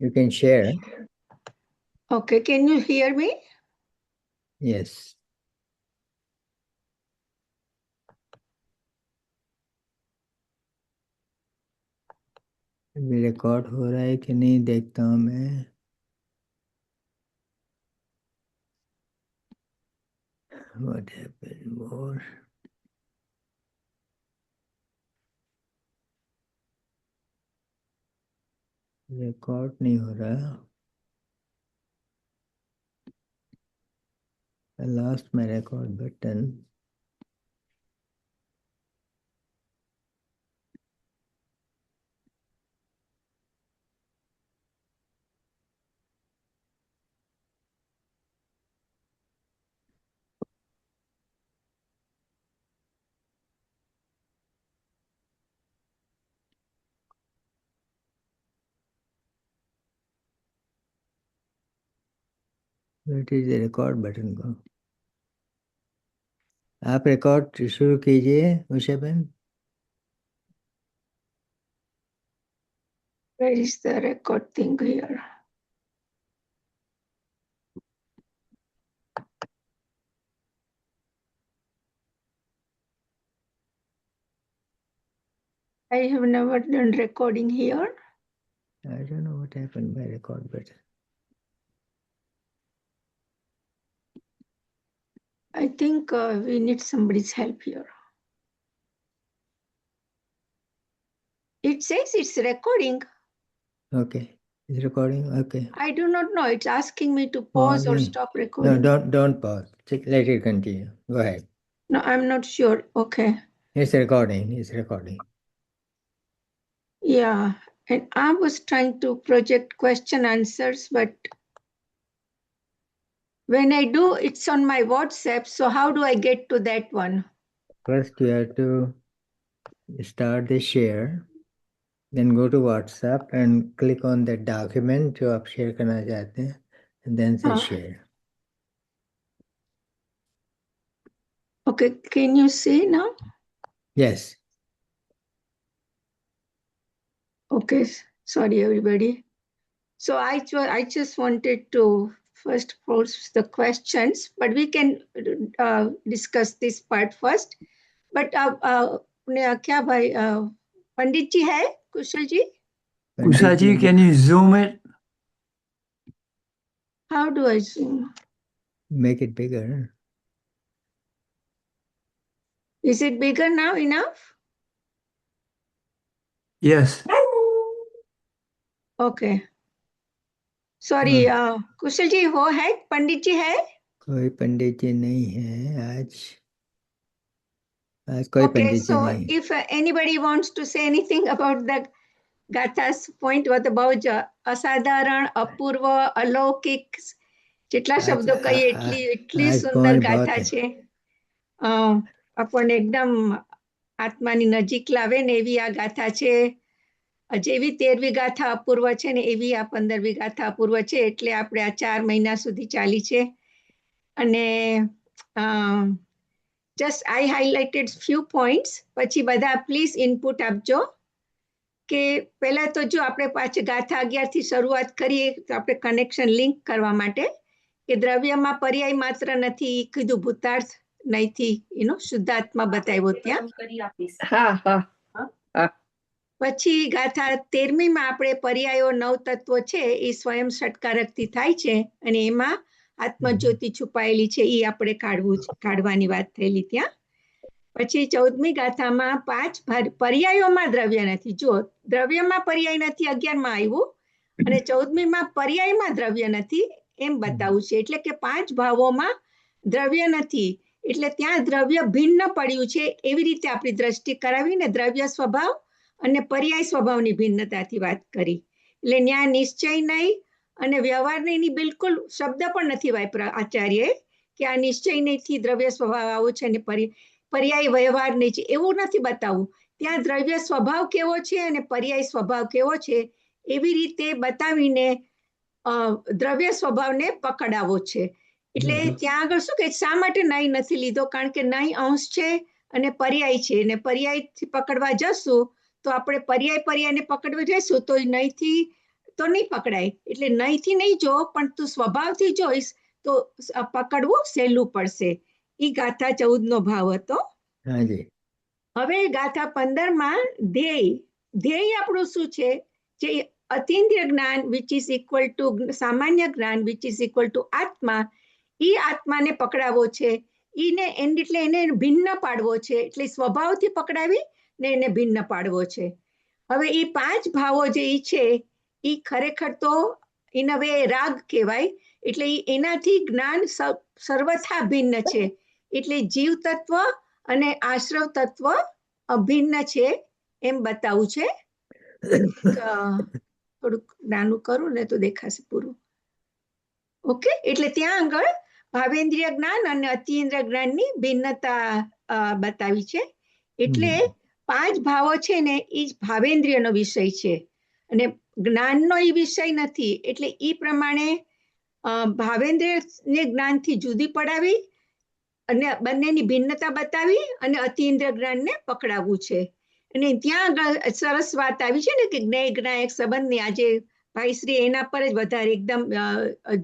You can share. Okay. Can you hear me? Yes. Record हो रहा है कि नहीं देखता हूँ मैं. What happened more? रिकॉर्ड नहीं हो रहा. I lost my record button. What is the record button को? आप रिकॉर्ड शुरू कीजिए उषा बहन. Where is the record thing here? I have never done recording here. I don't know what happened by record button. I think we need somebody's help here. It says it's recording. Okay. Is recording? Okay. I do not know. It's asking me to pause or stop recording. No, don't pause. Let it continue. Go ahead. No, I'm not sure. Okay. It's recording. It's recording. Yeah. And I was trying to project question answers, but when I do, it's on my WhatsApp. So how do I get to that one? First, you have to start the share. Then go to WhatsApp and click on the document जो आप share करना चाहते हैं, and then say share. Okay. Can you see now? Yes. Okay. Sorry, everybody. So I just wanted to first pose the questions, but we can discuss this part first. But क्या भाई पंडित जी है कुशल जी? Ushaji, can you zoom it? How do I zoom? Make it bigger. Is it bigger now enough? Yes. Okay. Sorry, कुशल जी वो है, पंडित जी है? कोई पंडित जी नहीं है आज कोई पंडित जी नहीं. So if anybody wants to say anything about the Gatha's point, what about અસાધારણ, અપૂર્વ, અલૌકિક, જેટલા શબ્દો કહીએ એટલી સુંદર ગાથા છે. આપણને એકદમ આત્માની નજીક લાવે ને એવી આ ગાથા છે. જેવી 13મી ગાથા અપૂર્વ છે ને એવી આ 15મી ગાથા અપૂર્વ છે, એટલે આપણે આ 4 મહિના સુધી ચાલી છે. અને જસ્ટ આઈ હાઇલાઇટેડ ફ્યુ પોઈન્ટ્સ, પછી બધા પ્લીઝ ઇનપુટ આપજો. કે પહેલા તો જો આપણે પાછી ગાથા 11 થી શરૂઆત કરીએ તો આપણે કનેક્શન લિંક કરવા માટે કે દ્રવ્યમાં પર્યાય માત્ર નથી, કીધું ભૂતાર્થ નહીંથી શુદ્ધાત્મા બતાવ્યો ત્યાં. પછી ગાથા 13મીમાં આપણે પર્યાયો 9 તત્વો છે એ સ્વયં ષટકારકથી થાય છે, અને એમાં આત્મજ્યોતિ છુપાયેલી છે એ આપણે કાઢવાની વાત થયેલી ત્યાં. પછી 14મી ગાથામાં 5 પર્યાયોમાં દ્રવ્ય નથી. જો દ્રવ્યમાં પર્યાય નથી 11માં આવ્યું, અને 14મીમાં પર્યાયમાં દ્રવ્ય નથી એમ બતાવવું છે. એટલે કે 5 ભાવોમાં દ્રવ્ય નથી, એટલે ત્યાં દ્રવ્ય ભિન્ન પડ્યું છે એવી રીતે આપણી દ્રષ્ટિ કરાવીને દ્રવ્ય સ્વભાવ અને પર્યાય સ્વભાવની ભિન્નતાથી વાત કરી. એટલે ત્યાં નિશ્ચય નહીં અને વ્યવહાર નહીં, બિલકુલ શબ્દ પણ નથી વાપર્યા આચાર્યએ કે આ નિશ્ચય નહીંથી દ્રવ્ય સ્વભાવ આવો છે અને પર્યાય વ્યવહાર નહીં છે, એવું નથી બતાવવું. ત્યાં દ્રવ્ય સ્વભાવ કેવો છે અને પર્યાય સ્વભાવ કેવો છે એવી રીતે બતાવીને દ્રવ્ય સ્વભાવને પકડાવો છે. એટલે ત્યાં આગળ શું કે શા માટે નહીં નથી લીધો? કારણ કે નહીં અંશ છે અને પર્યાય છે, અને પર્યાયથી પકડવા જશું તો આપણે પર્યાયને પકડવા જઈશું તો નહીંથી તો નહીં પકડાય. એટલે નહીંથી નહીં જો, પણ તું સ્વભાવથી જોઈશ તો પકડવું સહેલું પડશે. ઈ ગાથા 14નો ભાવ હતો. હવે ગાથા 15માં ધ્યેય આપણું શું છે? જે અતીન્દ્રિય જ્ઞાન વિચ ઇઝ ઇક્વલ ટુ સામાન્ય જ્ઞાન વિચ ઇઝ ઇક્વલ ટુ આત્મા, ઈ આત્માને પકડાવો છે. એટલે એને ભિન્ન પાડવો છે. એટલે સ્વભાવથી પકડાવી ને એને ભિન્ન પાડવો છે. હવે એ 5 ભાવો જે છે એ ખરેખર તો ઇન અ વે રાગ કહેવાય. એટલે એનાથી જ્ઞાન સર્વથા ભિન્ન છે. એટલે જીવ તત્વ અને આશ્રવ તત્વ અભિન્ન છે એમ બતાવું છે. થોડુંક નાનું કરું ને તો દેખાશે પૂરું. ઓકે, એટલે ત્યાં આગળ ભાવેન્દ્રિય જ્ઞાન અને અતિન્દ્રિય જ્ઞાનની ભિન્નતા બતાવી છે. એટલે 5 ભાવો છે ને એ જ ભાવેન્દ્રિયનો વિષય છે અને જ્ઞાનનો એ વિષય નથી. એટલે એ પ્રમાણે ભાવેન્દ્રિય જ્ઞાનથી જુદી પડાવી અને બંનેની ભિન્નતા બતાવી અને અતિન્દ્રિય જ્ઞાનને પકડાવવું છે. અને ત્યાં આગળ સરસ વાત આવી છે ને કે જ્ઞેય જ્ઞાયક સંબંધની. આજે ભાઈશ્રી એના પર જ વધારે એકદમ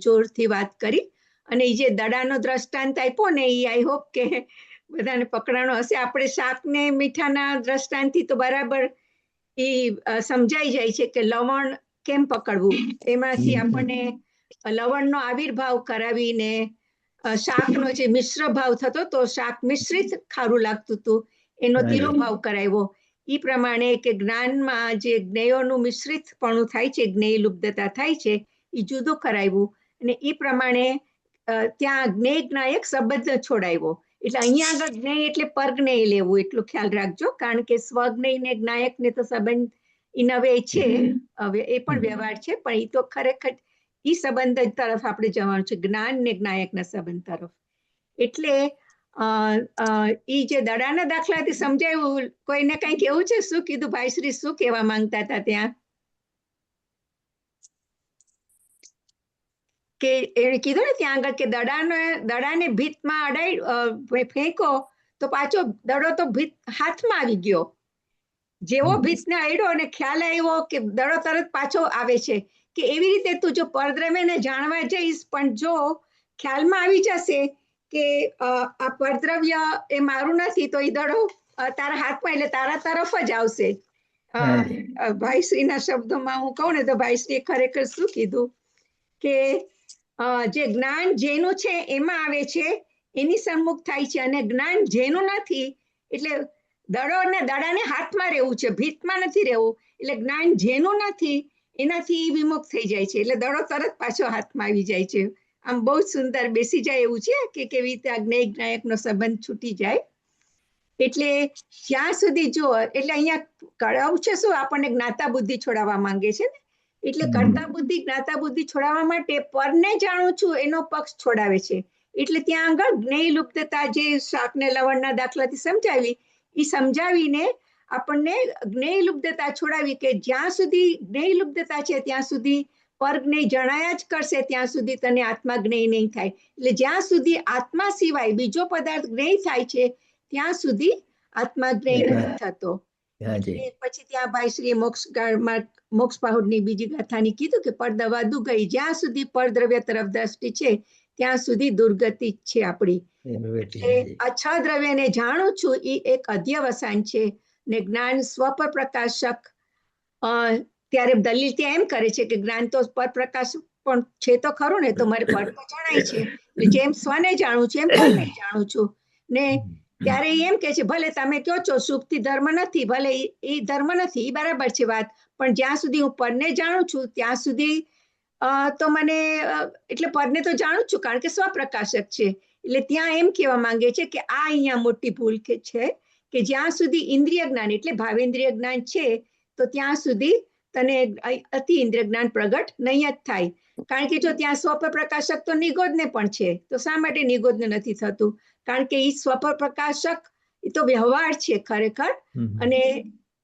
જોરથી વાત કરી. અને એ જે દડાનો દ્રષ્ટાંત આપ્યો ને એ આઈ હોપ કે બધાને પકડાણો હશે. આપણે શાક ને મીઠાના દ્રષ્ટાંતથી તો બરાબર એ સમજાઈ જાય છે કે લવણ કેમ પકડવું. એમાંથી આપણને લવણનો આવિર્ભાવ કરાવીને શાકનો જે મિશ્ર ભાવ થતો તો શાક મિશ્રિત ખારું લાગતું હતું એનો તિરોભાવ કરાવ્યો. એ પ્રમાણે કે જ્ઞાનમાં જે જ્ઞેયોનું મિશ્રિતપણું થાય છે, જ્ઞેય લુબ્ધતા થાય છે, એ જુદું કરાવ્યું. અને એ પ્રમાણે ત્યાં જ્ઞેય જ્ઞાયક સંબંધ છોડાવ્યો. એટલે અહીંયા આગળ જ્ઞેય એટલે પરજ્ઞેય લેવું, એટલું ખ્યાલ રાખજો. કારણ કે સ્વજ્ઞેય ને જ્ઞાયક ને તો સંબંધ ઇનવે છે, હવે એ પણ વ્યવહાર છે, પણ એ તો ખરેખર ઈ સંબંધ તરફ આપણે જવાનું છે, જ્ઞાન ને જ્ઞાયકના સંબંધ તરફ. એટલે ઈ જે દડાના દાખલાથી સમજાયું. કોઈને કઈ કેવું છે? શું કીધું ભાઈશ્રી? શું કહેવા માંગતા હતા ત્યાં? કે એને કીધું ને ત્યાં આગળ કે દડાને ભીતમાં અડાઈ ફેંકો તો પાછો દડો તો ભીત હાથમાં આવી ગયો. જેવો ભીતને અડ્યો અને ખ્યાલ આવ્યો કે દડો તરત પાછો આવે છે. કે એવી રીતે તું જો પરદ્રવ્યને જાણવા જઈશ, પણ જો ખ્યાલમાં આવી જશે કે આ પરદ્રવ્ય એ મારું નથી તો એ દડો તારા હાથમાં એટલે તારા તરફ જ આવશે. ભાઈશ્રીના શબ્દોમાં હું કહું ને તો ભાઈશ્રીએ ખરેખર શું કીધું કે જે જ્ઞાન જેનું છે એમાં આવે છે, એની સન્મુખ થાય છે, અને જ્ઞાન જેનું નથી એટલે દડો અને દડાને હાથમાં રહેવું છે, ભીતમાં નથી રહેવું. એટલે જ્ઞાન જેનું નથી એનાથી વિમુખ થઈ જાય છે, એટલે દડો તરત પાછો હાથમાં આવી જાય છે. આમ બહુ સુંદર બેસી જાય એવું છે કે કેવી રીતે જ્ઞેય જ્ઞાયકનો સંબંધ છૂટી જાય. એટલે જ્યાં સુધી જો એટલે અહીંયા કળાવ છે શું આપણને જ્ઞાતા બુદ્ધિ છોડાવવા માંગે છે ને. એટલે કર્તા બુદ્ધિ જ્ઞાતા બુદ્ધિ છોડાવવા માટે પરને જાણું છું એનો પક્ષ છોડાવે છે. એટલે ત્યાં આગળ જ્ઞેય લુપ્તતા જે શાક ને લવણના દાખલાથી સમજાવી એ સમજાવીને આપણને જ્ઞેય લુબ્ધતા છોડાવી કે જ્યાં સુધી જ્ઞેય લુબ્ધતા છે ત્યાં સુધી પરજ્ઞેય જણાયા જ કરશે, ત્યાં સુધી તને આત્મા જ્ઞેય નહીં થાય. એટલે જ્યાં સુધી આત્મા સિવાય બીજો પદાર્થ જ્ઞેય થાય છે ત્યાં સુધી આત્મા જ્ઞેય નથી થતો. હાજી. પછી ત્યાં ભાઈશ્રીએ મોક્ષ પાહુડની બીજી ગાથાની કીધું કે પરદવાદુ ગઈ, જ્યાં સુધી પરદ્રવ્ય તરફ દ્રષ્ટિ છે ત્યાં સુધી દુર્ગતિ જ છે આપણી. આ છ દ્રવ્યને જાણું છું એ એક અધ્યવસાન છે ને જ્ઞાન સ્વપર પ્રકાશક. ત્યારે દલીલ ત્યાં એમ કરે છે કે જ્ઞાન તો પરપ્રકાશક પણ છે તો ખરું ને, તો મારે પર તો જણાય છે, જેમ સ્વને જાણું છું એમ પરને જાણું છું ને. ત્યારે એમ કે છે ભલે તમે કહો છો સુખથી ધર્મ નથી, ભલે એ ધર્મ નથી, એ બરાબર છે વાત, પણ જ્યાં સુધી હું પરને જાણું છું ત્યાં સુધી તો મને એટલે પરને તો જાણું છું કારણ કે સ્વપ્રકાશક છે. એટલે ત્યાં એમ કહેવા માંગે છે કે આ અહીંયા મોટી ભૂલ છે કે જ્યાં સુધી ઇન્દ્રિય જ્ઞાન એટલે ભાવેન્દ્રિય જ્ઞાન છે તો ત્યાં સુધી તને અતિ ઇન્દ્રિય જ્ઞાન પ્રગટ નહીં જ થાય. કારણ કે જો ત્યાં સ્વપર પ્રકાશક તો નિગોદને પણ છે, તો શા માટે નિગોદને નથી થતું? કારણ કે એ સ્વપર પ્રકાશક એ તો વ્યવહાર છે ખરેખર, અને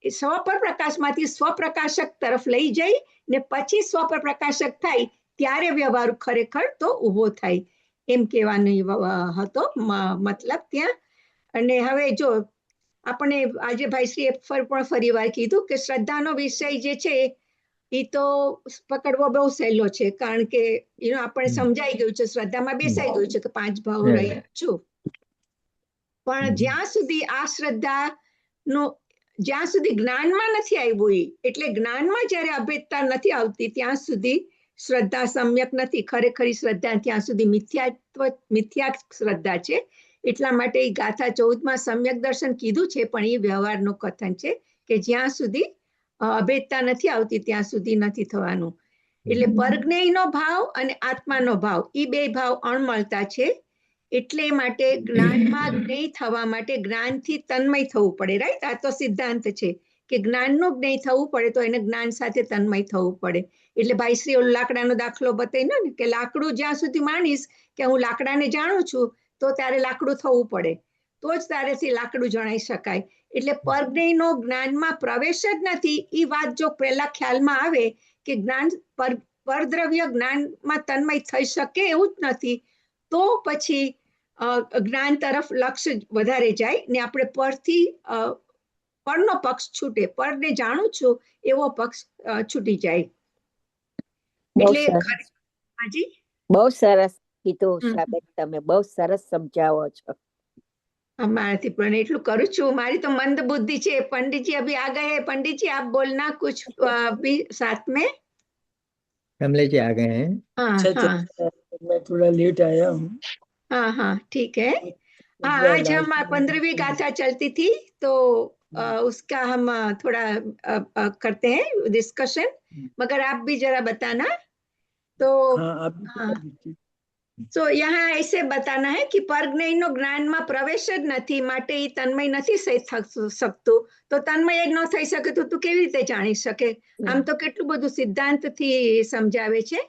સ્વપર પ્રકાશમાંથી સ્વપ્રકાશક તરફ લઈ જઈ ને પછી સ્વપર પ્રકાશક થાય ત્યારે વ્યવહાર ખરેખર તો ઉભો થાય, એમ કહેવાનો હતો મતલબ ત્યાં. અને હવે જો આપણે આજે ભાઈશ્રીએ ફરી વાર કીધું કે શ્રદ્ધાનો વિષય જે છે એ તો પકડવો બહુ સહેલો છે, કારણ કે આપણે સમજાઈ ગયું છે, શ્રદ્ધામાં બેસાઈ ગયું છે કે 5 ભાવ રહી છું. પણ જ્યાં સુધી આ શ્રદ્ધાનો જ્યાં સુધી જ્ઞાનમાં નથી આવ્યું, એટલે જ્ઞાનમાં જ્યારે અભેદતા નથી આવતી ત્યાં સુધી શ્રદ્ધા સમ્યક નથી. ખરેખરી શ્રદ્ધા ત્યાં સુધી મિથ્યા શ્રદ્ધા છે. એટલા માટે એ ગાથા 14માં સમ્યક દર્શન કીધું છે, પણ એ વ્યવહારનું કથન છે કે જ્યાં સુધી અભેદતા નથી આવતી ત્યાં સુધી નથી થવાનું. એટલે પરજ્ઞેયનો ભાવ અને આત્માનો ભાવ એ બે ભાવ અણમળતા છે. એટલે માટે જ્ઞાનમાં જ્ઞેય થવા માટે જ્ઞાનથી તન્મય થવું પડે, રાઈટ? આ તો સિદ્ધાંત છે કે જ્ઞાનનું જ્ઞેય થવું પડે તો એને જ્ઞાન સાથે તન્મય થવું પડે. એટલે ભાઈશ્રી ઓલો લાકડાનો દાખલો બતાવ્યો ને કે લાકડું જ્યાં સુધી માનીશ કે હું લાકડાને જાણું છું તો ત્યારે લાકડું થવું પડે, તો જ તારેથી લાકડું જણાઈ શકાય. એટલે પરજ્ઞેયનો જ્ઞાનમાં પ્રવેશ જ નથી. એ વાત જો પહેલા ખ્યાલમાં આવે કે જ્ઞાન પરદ્રવ્ય જ્ઞાનમાં તન્મય થઈ શકે એવું જ નથી, તો પછી જ્ઞાન તરફ લક્ષ્ય વધારે જાય ને આપણે પરથી પરનો પક્ષ છૂટે, પરને જાણું છું એવો પક્ષ છૂટી જાય. એટલે હાજી બહુ સરસ કીધું સાબેન, તમે બહુ સરસ સમજાવો છો. મારાથી પણ એટલું કરું છું, મારી તો મંદ બુદ્ધિ છે. पंडित जी अभी आ गए हैं, पंडित जी आप बोलना कुछ भी साथ में. कमले जी आ गए हैं. हाँ, मैं थोड़ा लेट आया हूँ. हाँ हाँ ठीक है. हाँ, आज हम 15वीं गाथा चलती थी तो उसका हम थोड़ा करते हैं डिस्कशन, मगर आप भी जरा बताना. तो तो यहाँ ऐसे बताना है कि પરજ્ઞેયનો જ્ઞાનમાં પ્રવેશ જ નથી, માટે એ તન્મય નથી શકતું. તો તન્મય ન થઈ શકે તો તું કેવી રીતે જાણી શકે? આમ તો કેટલું બધું સિદ્ધાંતથી સમજાવે છે.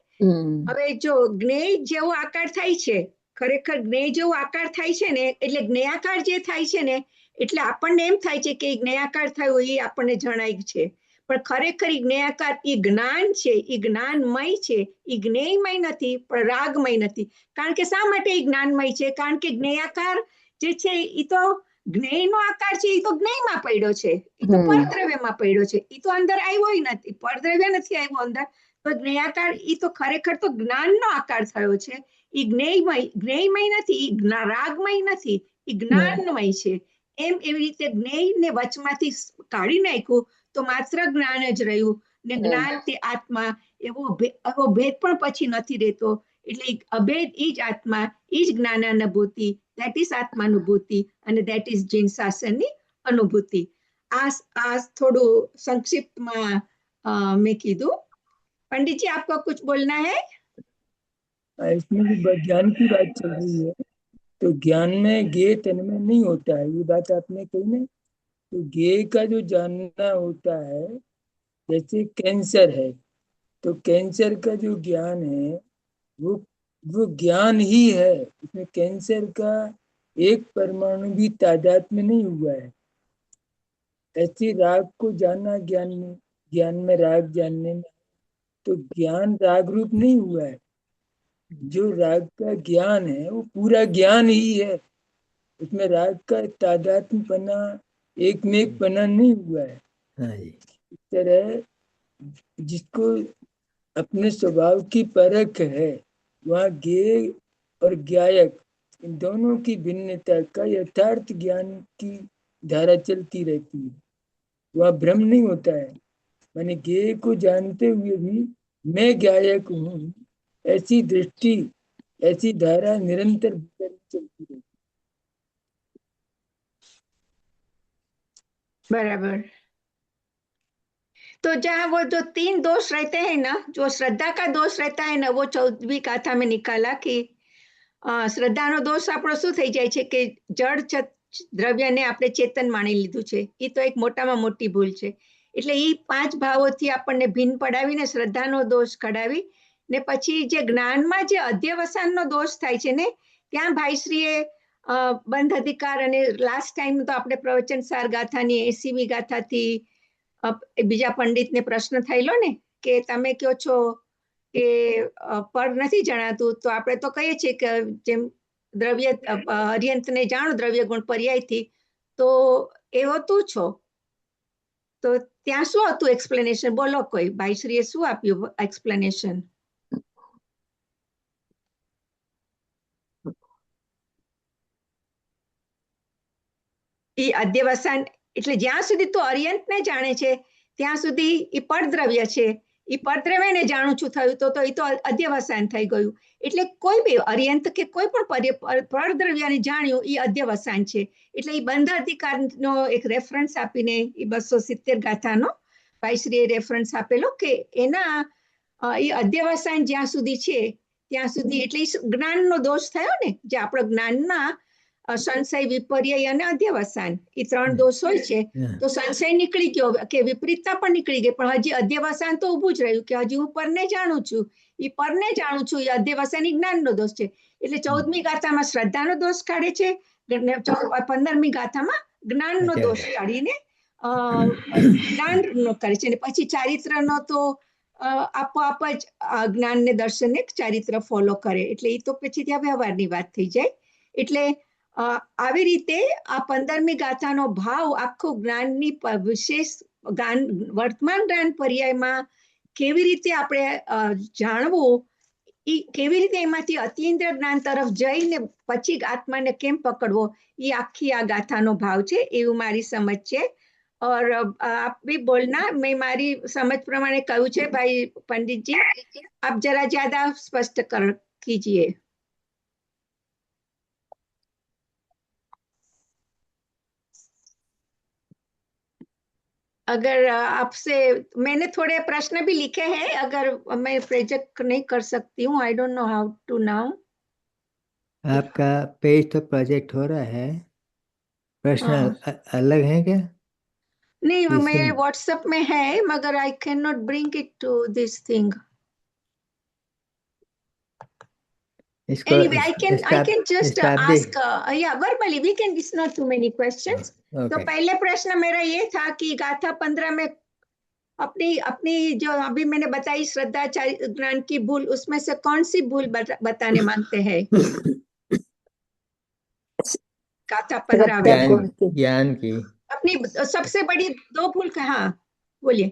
હવે જો જ્ઞેય જેવો આકાર થાય છે, ખરેખર જ્ઞેય જેવો આકાર થાય છે ને, એટલે જ્ઞેયાકાર જે થાય છે ને, એટલે આપણને એમ થાય છે કે જ્ઞેયાકાર થયો એ આપણને જણાય છે, પણ ખરેખર જ્ઞેયાકાર એ જ્ઞાન છે, એ જ્ઞાનમય છે, એ જ્ઞેયમય નથી, પણ રાગમય નથી. કારણ કે શા માટે એ જ્ઞાનમય છે? કારણ કે જ્ઞેયાકાર જે છે એ તો જ્ઞેયનો આકાર છે, એ તો જ્ઞેયમાં પડ્યો છે, એ તો પરદ્રવ્યમાં પડ્યો છે, એ તો અંદર આવ્યો નથી, પરદ્રવ્ય નથી આવ્યો અંદર. તો જ્ઞેયાકાર એ તો ખરેખર તો જ્ઞાનનો આકાર થયો છે, એ જ્ઞેયમય નથી, એ રાગમય નથી, એ જ્ઞાનમય છે. એમ એવી રીતે જ્ઞેયને વચમાંથી કાઢી નાખ્યું તો માત્ર જ્ઞાન જ રહ્યું, ને જ્ઞાન તે આત્મા એવો ભેદ પણ પછી નથી રહેતો. એટલે અભેદ એ જ આત્મા, એ જ જ્ઞાનાનુભૂતિ, દેટ ઇઝ આત્માનુભૂતિ, અને દેટ ઇઝ જૈન શાસનની અનુભૂતિ. આ થોડું સંક્ષિપ્તમાં મેં કીધું. पंडित जी आपको कुछ बोलना है? इसमें ज्ञान की बात चल रही है, तो ज्ञान में ज्ञेय तन्मय नहीं होता है, ये बात आपने कही ना. तो ज्ञेय का जो जानना होता है, जैसे कैंसर है, तो कैंसर का जो ज्ञान है वो ज्ञान ही है, उसमें कैंसर का एक परमाणु भी तादाद में नहीं हुआ है. ऐसी राग को जानना ज्ञान में राग जानने में, तो ज्ञान राग रूप नहीं हुआ है। जो राग का ज्ञान है वो पूरा ज्ञान ही है, उसमें राग का तादात्म्यपना एक में एक पना नहीं हुआ है। हाँ जी। इस तरह जिसको अपने स्वभाव की परख है, वहाँ ज्ञेय और ज्ञायक इन दोनों की भिन्नता का यथार्थ ज्ञान की धारा चलती रहती है, वहाँ भ्रम नहीं होता है। माने ज्ञेय को जानते हुए भी मैं ज्ञायक हूँ, ऐसी दृष्टि, ऐसी धारा निरंतर चलती रहती है। बराबर। तो जहाँ वो जो 3 दोष रहते हैं ना, जो श्रद्धा का दोष रहता है ना, वो 14वीं गाथा में निकाला कि શ્રદ્ધાનો દોષ આપણો શું થઈ જાય છે કે જડ દ્રવ્યને આપણે ચેતન માની લીધું છે. એ તો એક મોટામાં મોટી ભૂલ છે. એટલે એ 5 ભાવોથી આપણને ભિન્ન પડાવીને શ્રદ્ધાનો દોષ કઢાવી ને પછી જે જ્ઞાનમાં જે અધ્યવસાનનો દોષ થાય છે ને, ત્યાં ભાઈશ્રીએ બંધ અધિકાર અને લાસ્ટ ટાઈમ તો આપણે પ્રવચન સાર ગાથાની 80મી ગાથાથી બીજા પંડિતને પ્રશ્ન થયેલો ને કે તમે કહો છો કે પર નથી જણાતું, તો આપણે તો કહીએ છીએ કે જેમ દ્રવ્ય અર્યંતને જાણો દ્રવ્ય ગુણ પર્યાયથી, તો એવો તું છો. તો ત્યાં શું હતું એક્સપ્લેનેશન? બોલો કોઈ ભાઈશ્રીએ શું આપ્યું એક્સપ્લેનેશન? એ અધ્યવસાન એટલે જ્યાં સુધી તું અર્યંતને જાણે છે ત્યાં સુધી એ પરદ્રવ્ય છે, એ પરદ્રવ્યને જાણું છું થયું તો એ તો અધ્યવસાન થઈ ગયું. એટલે કોઈ બી અર્યંત કે કોઈ પણ પરદ્રવ્યને જાણ્યું એ અધ્યવસાન છે. એટલે એ બંધ અધિકારનો એક રેફરન્સ આપીને એ 270 ગાથાનો ભાઈશ્રીએ રેફરન્સ આપેલો કે એના એ અધ્યવસાન જ્યાં સુધી છે ત્યાં સુધી, એટલે જ્ઞાનનો દોષ થયો ને, જે આપણો જ્ઞાનના સંશય, વિપર્ય અને અધ્યવસાન એ 3 દોષ હોય છે. તો સંશય નીકળી ગયો કે વિપરીતતા પણ નીકળી ગઈ, પણ હજી અધ્યવસાન તો ઊભું જ રહ્યું કે હજી હું પરને જાણું છું, એ પરને જાણું છું, એ અધ્યવસાન જ્ઞાનનો દોષ છે. એટલે 14મી ગાથામાં શ્રદ્ધાનો દોષ કાઢે છે, 15મી ગાથામાં જ્ઞાનનો દોષ કાઢીને જ્ઞાનનો કરે છે. અને પછી ચારિત્રનો તો આપોઆપ જ જ્ઞાનને દર્શને ચારિત્ર ફોલો કરે, એટલે એ તો પછી ત્યાં વ્યવહારની વાત થઈ જાય. એટલે આવી રીતે આ 15મી ગાથાનો ભાવ આખો જ્ઞાનની વિશેષ વર્તમાન જ્ઞાન પર્યાયમાં કેવી રીતે આપણે જાણવું, એ કેવી રીતે એમાંથી અતિન્દ્રિય જ્ઞાન તરફ જઈને પછી આત્માને કેમ પકડવો, એ આખી આ ગાથાનો ભાવ છે એવું મારી સમજ છે. और आप भी बोलना, मैं मारी समझ प्रमाणे कहूँ छे भाई पंडित जी, आप जरा ज्यादा स्पष्ट कर कीजिए. अगर आपसे मैंने थोड़े प्रश्न भी लिखे हैं, अगर मैं प्रोजेक्ट नहीं कर सकती हूँ, I don't know how to now. आपका पेज तो प्रोजेक्ट हो रहा है, प्रश्न अलग है क्या? नहीं, मेरे व्हाट्सएप में है मगर I can not bring it to this thing. Anyway, I can just ask, yeah, verbally we can. It's not too many questions. तो पहले प्रश्न मेरा ये था कि गाथा 15 में अपनी जो अभी मैंने बताई श्रद्धा ज्ञान की भूल, उसमें से कौन सी भूल बताने मांगते हैं? गाथा 15 में ज्ञान की अपनी सबसे बड़ी 2 भूल कहाँ? बोलिए.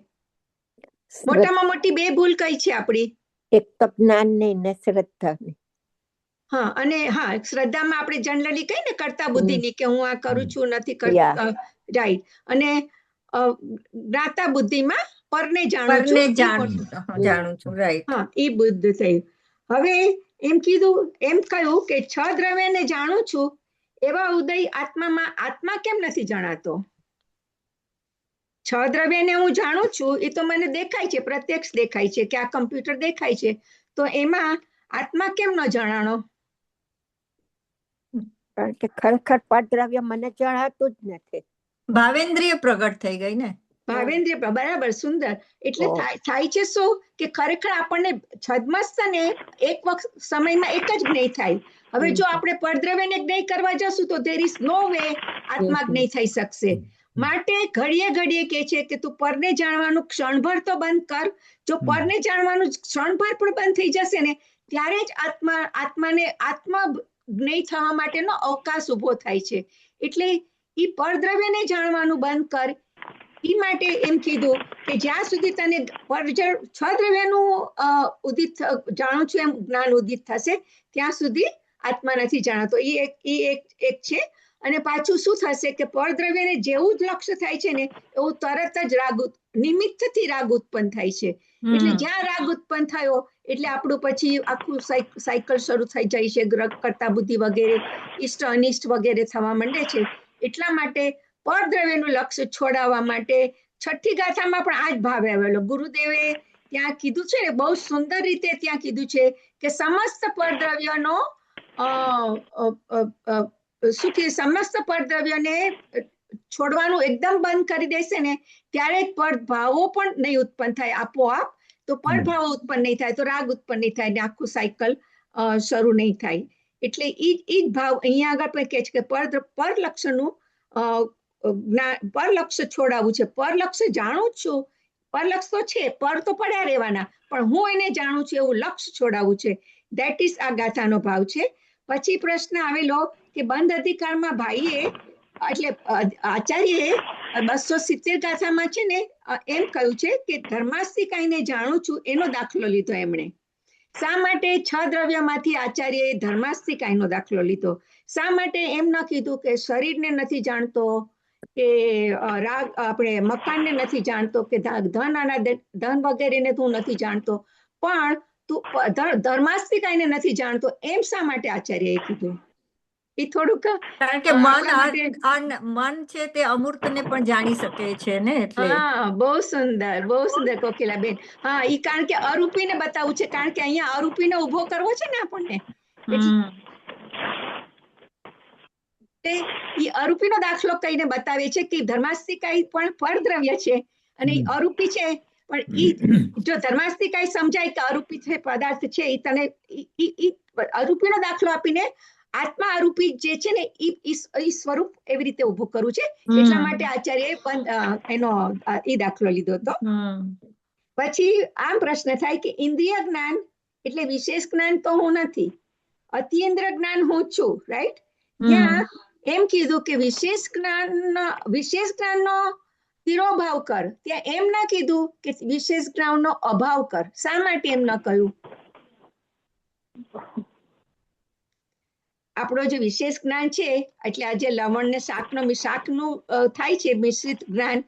મોટામાં મોટી 2 ભૂલ કઈ છે આપણી? એક તો જ્ઞાન ને શ્રદ્ધા ને. હા, અને હા, શ્રદ્ધામાં આપણે જનરલી કહીએ ને કરતા બુદ્ધિની કે હું આ કરું છું નથી કરતા, રાઈટ. અને જ્ઞાતા બુદ્ધિમાં પરને જાણું છું, રાઈટ. હા, એ બુદ્ધ થયું. હવે એમ કહ્યું કે 6 દ્રવ્યને જાણું છું, એવા ઉદય આત્મામાં આત્મા કેમ નથી જણાતો? 6 દ્રવ્યને હું જાણું છું, એ તો મને દેખાય છે, પ્રત્યક્ષ દેખાય છે કે આ કમ્પ્યુટર દેખાય છે, તો એમાં આત્મા કેમ ન જણાણો? કારણ કે ખરેખર પરદ્રવ્ય મને જણાતું જ નથી. ભાવેન્દ્રિય પ્રગટ થઈ ગઈ ને. ભાવેન્દ્રિય, બરાબર, સુંદર. એટલે થાય છે શું કે ખરેખર આપણને છદ્મસ્તને એક વખત સમયમાં એક જ જ્ઞેય થાય. હવે જો આપણે પરદ્રવ્યને જ્ઞેય કરવા જશું તો there is no way આત્મા જ્ઞેય થઈ શકશે. માટે ઘડીએ ઘડીએ કે છે કે તું પરને જાણવાનું ક્ષણભર તો બંધ કર. જો પરને જાણવાનું ક્ષણભર પણ બંધ થઈ જશે ને ત્યારે જ આત્મા જ્ઞેય થવા માટેનો અવકાશ ઉભો થાય છે. એટલે ઈ પરદ્રવ્યને જાણવાનું બંધ કર. ઈ માટે એમ કીધું કે જ્યાં સુધી તને છ દ્રવ્યનું ઉદિત જાણું છું એમ જ્ઞાન ઉદિત થશે ત્યાં સુધી આત્મા નથી જાણતો. ઈ એક છે. અને પાછું શું થશે કે પરદ્રવ્યને જેવું જ લક્ષ્ય થાય છે ને એવું તરત જ નિમિત્તથી રાગ ઉત્પન્ન થાય છે. એટલે જ્યાં રાગ ઉત્પન્ન થયો એટલે આપણું પછી આખું સાયકલ શરૂ થઈ જાય છે. કર્તા બુદ્ધિ વગેરે ઇષ્ટ અનિષ્ટ વગેરે થવા માંડે છે. એટલા માટે પરદ્રવ્યનું લક્ષ્ય છોડાવવા માટે છઠ્ઠી ગાથામાં પણ આ જ ભાવ આવેલો. ગુરુદેવે ત્યાં કીધું છે ને બહુ સુંદર રીતે ત્યાં કીધું છે કે સમસ્ત પરદ્રવ્યનો શું કે સમસ્ત પરદ્રવ્યને છોડવાનું એકદમ બંધ કરી દેશે ને ત્યારે પરભાવો પણ નહીં ઉત્પન્ન થાય આપોઆપ. તો પરભાવો ઉત્પન્ન નહીં થાય તો રાગ ઉત્પન્ન નહીં થાય ને આખું સાયકલ શરૂ નહીં થાય. એટલે ઈ જ ભાવ અહીંયા આગળ પણ કહે છે કે પરલક્ષ્યનું પરલક્ષ્ય છોડાવવું છે. પરલક્ષ્ય જાણું જ છું, પરલક્ષ્ય તો છે, પર તો પડ્યા રહેવાના, પણ હું એને જાણું છું એવું લક્ષ્ય છોડાવવું છે. ધેટ ઇઝ આ ગાથાનો ભાવ છે. પછી પ્રશ્ન આવેલો કે બંધ અધિકારમાં ભાઈએ એટલે આચાર્યએ 270 ગાથામાં છે ને એમ કહ્યું છે કે ધર્માસ્તિકાઈને જાણું છું એનો દાખલો લીધો એમણે. શા માટે 6 દ્રવ્યમાંથી આચાર્યએ ધર્માસ્તિકાઈનો દાખલો લીધો? શા માટે એમ ન કીધું કે શરીરને નથી જાણતો કે રાગ આપણે મકાનને નથી જાણતો કે ધન વગેરેને તું નથી જાણતો પણ તું ધર્માસ્તિકાઈને નથી જાણતો? એમ શા માટે આચાર્યએ કીધું? એ થોડુંક કારણ કે મન છે તે અમૂર્તને પણ જાણી શકે છે ને એટલે. હા, બહુ સુંદર કોકિલાબેન. હા, ઈ કારણ કે અરૂપીને બતાવવું છે, કારણ કે અહીંયા અરૂપીને ઉભો કરવો છે ને આપણને. ઈ અરૂપીનો દાખલો કહીને બતાવે છે કે ધર્માસ્તિકાઈ પણ પરદ્રવ્ય છે અને અરૂપી છે. પણ ઈ જો ધર્માસ્તિકાઈ સમજાય કે અરૂપી છે પદાર્થ છે, ઈ તને ઈ અરૂપીનો દાખલો આપીને આત્મા અરૂપી જે છે ને ઈ સ્વરૂપ એવી રીતે ઉભું કરવું છે. એટલા માટે આચાર્યએ એનો ઈ દાખલો લીધો હતો. પછી આમ પ્રશ્ન થાય કે ઇન્દ્રિય જ્ઞાન એટલે વિશેષ જ્ઞાન તો હું નથી, અતિન્દ્રિય જ્ઞાન હું છું, રાઈટ? ત્યાં એમ કીધું કે વિશેષ જ્ઞાનનો તિરોભાવ કર. ત્યાં એમ ના કીધું કે વિશેષ જ્ઞાનનો અભાવ કર. શા માટે એમ ન કહ્યું? આપણો જે વિશેષ જ્ઞાન છે એટલે આ જે લવણ ને શાકનું થાય છે મિશ્રિત જ્ઞાન,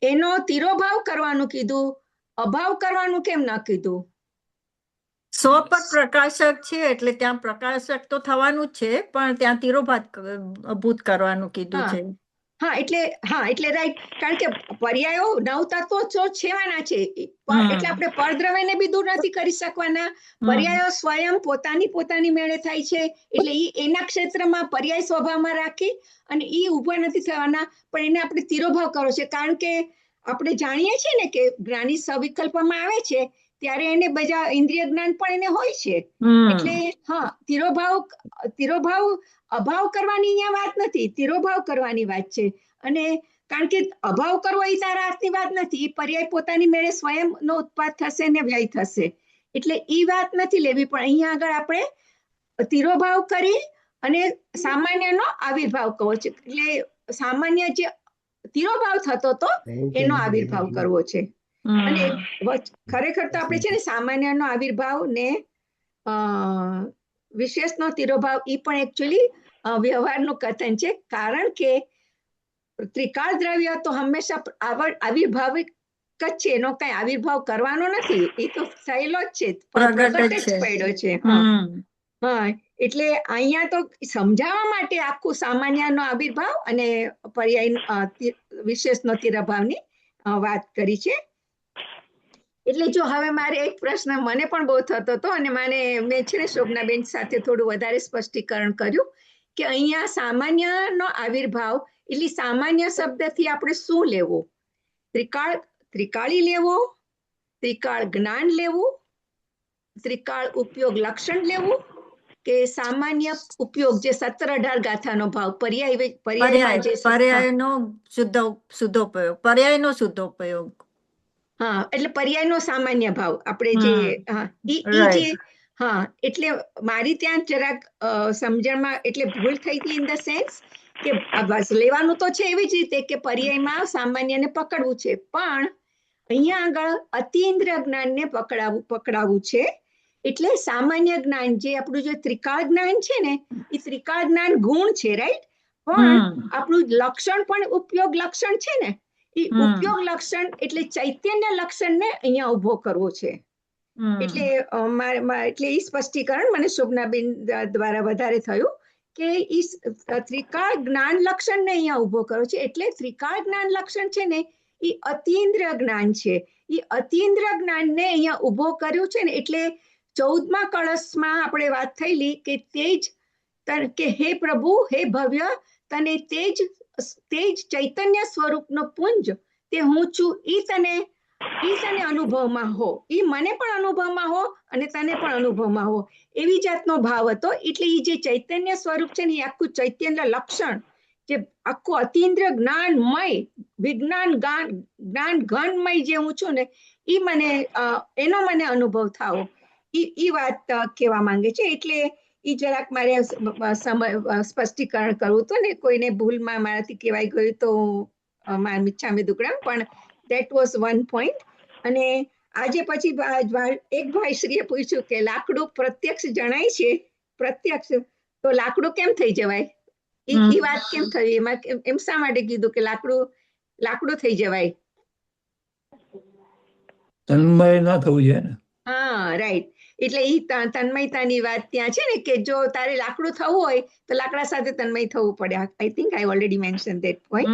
એનો તિરોભાવ કરવાનું કીધું, અભાવ કરવાનું કેમ ન કીધું? સ્વપર પ્રકાશક છે એટલે ત્યાં પ્રકાશક તો થવાનું જ છે પણ ત્યાં તિરોભાત કરવાનું કીધું છે. હા એટલે રાઈટ, કારણ કે પર્યાયો 9 તત્વો તો છેવાના છે એટલે આપણે પરદ્રવ્યને બી દૂર નથી કરી શકવાના. પર્યાયો સ્વયં પોતાની મેળે થાય છે એટલે ઈ એના ક્ષેત્રમાં પર્યાય સ્વભાવમાં રાખી અને ઈ ઉભા નથી થવાના, પણ એને આપણે તિરોભાવ કરવો છે. કારણ કે આપણે જાણીએ છીએ ને કે જ્ઞાની સવિકલ્પમાં આવે છે ત્યારે એને બધા ઇન્દ્રિય જ્ઞાન પણ એને હોય છે. એટલે હા, તિરોભાવ અભાવ કરવાની અહીંયા વાત નથી, તિરોભાવ કરવાની વાત છે. અને કારણ કે અભાવ કરવો એ તારા હાથની વાત નથી, પર્યાય પોતાની મેળે સ્વયંનો ઉત્પાદ થશે ને વ્યય થશે એટલે એ વાત નથી લેવી. પણ અહીંયા આગળ આપણે તિરોભાવ કરી અને સામાન્યનો આવિર્ભાવ કરવો છે. એટલે સામાન્ય જે તિરોભાવ થતો હતો એનો આવિર્ભાવ કરવો છે. અને ખરેખર તો આપણે છે ને સામાન્યનો આવિર્ભાવ ને વિશેષનો તિરોભાવ એ પણ એકચ્યુઅલી વ્યવહારનું કથન છે. કારણ કે ત્રિકાળ દ્રવ્ય તો હંમેશા આવિર્ભાવિક જ છે, એનો કઈ આવિર્ભાવ કરવાનો નથી, એ તો થયેલો જ છે, પ્રગટ જ પડ્યો છે. હા, એટલે અહીંયા તો સમજાવવા માટે આખું સામાન્યનો આવિર્ભાવ અને પર્યાય વિશેષનો તિરોભાવની વાત કરી છે. એટલે જો હવે મારે એક પ્રશ્ન મને પણ બહુ થતો હતો અને મેં છે ને શોભનાબેન સાથે થોડું વધારે સ્પષ્ટીકરણ કર્યું કે અહીંયા સામાન્યનો આવિર્ભાવ એટલે સામાન્ય શબ્દથી આપણે શું લેવું? ત્રિકાળી લેવો, ત્રિકાળ જ્ઞાન લેવું, ત્રિકાળ ઉપયોગ લક્ષણ લેવું કે સામાન્ય ઉપયોગ જે 17-18 ગાથાનો ભાવ પર્યાયમાં જે પર્યાયનો શુદ્ધોપયોગ, પર્યાયનો શુદ્ધોપયોગ. હા, એટલે પર્યાયનો સામાન્ય ભાવ આપણે જે જે હા, એટલે મારી ત્યાં જરાક સમજણમાં એટલે ભૂલ થઈ હતી ઇન ધ સેન્સ કે બસ લેવાનું તો છે એવી જ રીતે કે પર્યાયમાં સામાન્યને પકડવું છે, પણ અહીંયા આગળ અતિન્દ્રિય જ્ઞાનને પકડાવવું છે. એટલે સામાન્ય જ્ઞાન જે આપણું જે ત્રિકાળ જ્ઞાન છે ને, એ ત્રિકાળ જ્ઞાન ગુણ છે, રાઈટ? પણ આપણું લક્ષણ પણ ઉપયોગ લક્ષણ છે ને, એ ઉપયોગ લક્ષણ એટલે ચૈતન્ય લક્ષણને અહીંયા ઉભો કરવો છે. એટલે એટલે એ સ્પષ્ટીકરણ મને શોભનાબેન દ્વારા વધારે થયું કે ઈ ત્રિકાળ જ્ઞાન લક્ષણને અહીંયા ઉભો કર્યો છે. એટલે ત્રિકાળ જ્ઞાન લક્ષણ છે ને એ અતિન્દ્રિય જ્ઞાન છે. એ અતિન્દ્રિય જ્ઞાનને અહીંયા ઉભો કર્યું છે ને, એટલે 14મા કળશમાં આપણે વાત થયેલી કે તેજ કે હે પ્રભુ, હે ભવ્ય, તને તેજ ચૈતન્ય સ્વરૂપનો પુંજ તે હું છું, ઈ તને અનુભવમાં હો, ઈ મને પણ અનુભવમાં હો અને તને પણ અનુભવમાં હો, એવી જાતનો ભાવ હતો. એટલે એ જે ચૈતન્ય સ્વરૂપ છે ને એ આખું ચૈતન્ય લક્ષણ જે આખું અતિન્દ્રિય જ્ઞાનમય વિજ્ઞાન જ્ઞાન ઘનમય જે હું છું ને, ઈ મને એનો મને અનુભવ થાવો, ઈ વાત કહેવા માંગે છે. એટલે ઈ જરાક મારે સ્પષ્ટીકરણ કરવું હતું ને, કોઈને ભૂલમાં મારાથી કહેવાય ગયું તો મારા મિચ્છામી દુક્કડમ, પણ that was one point. અને આજે પછી એક ભાઈશ્રીએ પૂછ્યું કે લાકડું પ્રત્યક્ષ જણાય છે, પ્રત્યક્ષ તો લાકડું કેમ થઈ જવાય? ઈ વાત કેમ થઈ? એમાં એમ શા માટે કીધું કે લાકડું થઈ જવાય? તન્મય ના થવું જોઈએ ને. હા, રાઈટ. એટલે ઈ તન્મયતાની વાત ત્યાં છે ને કે જો તારે લાકડું થવું હોય તો લાકડા સાથે તન્મય થવું પડે. I think I already mention that point.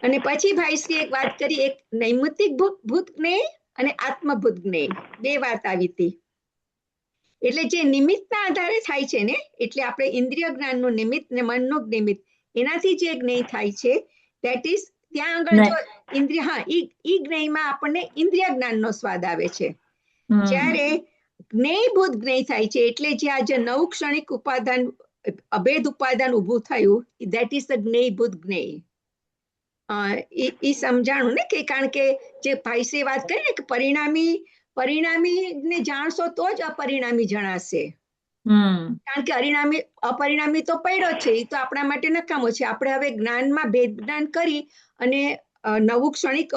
અને પછી ભાઈશ્રી એક વાત કરી, એક નૈમિત્તિક ભૂત જ્ઞેય અને આત્મભૂત જ્ઞેય, બે વાત આવી હતી. એટલે જે નિમિત્તના આધારે થાય છે ને, એટલે આપણે ઇન્દ્રિય જ્ઞાનનું નિમિત્ત ને મનનું નિમિત્ત, એનાથી જે જ્ઞેય થાય છે ધેટ ઇઝ ત્યાં આગળ જો ઇન્દ્રિય, હા, ઈ જ્ઞેયમાં આપણને ઇન્દ્રિય જ્ઞાનનો સ્વાદ આવે છે. જ્યારે જ્ઞેયભૂત જ્ઞેય થાય છે એટલે જે આ જે નવ ક્ષણિક ઉપાદાન અભેદ ઉપાદાન ઊભું થયું, ધેટ ઇઝ ધ જ્ઞેયભૂત જ્ઞેય. ઈ સમજાણું ને, કે કારણ કે જે ભાઈશ્રીએ વાત કરી ને કે પરિણામીને જાણશો તો જ અપરિણામી જણાશે. કારણ કે અપરિણામી તો પડ્યો છે, એ તો આપણા માટે નકામો છે. આપણે હવે જ્ઞાનમાં ભેદ જ્ઞાન કરી અને નવું ક્ષણિક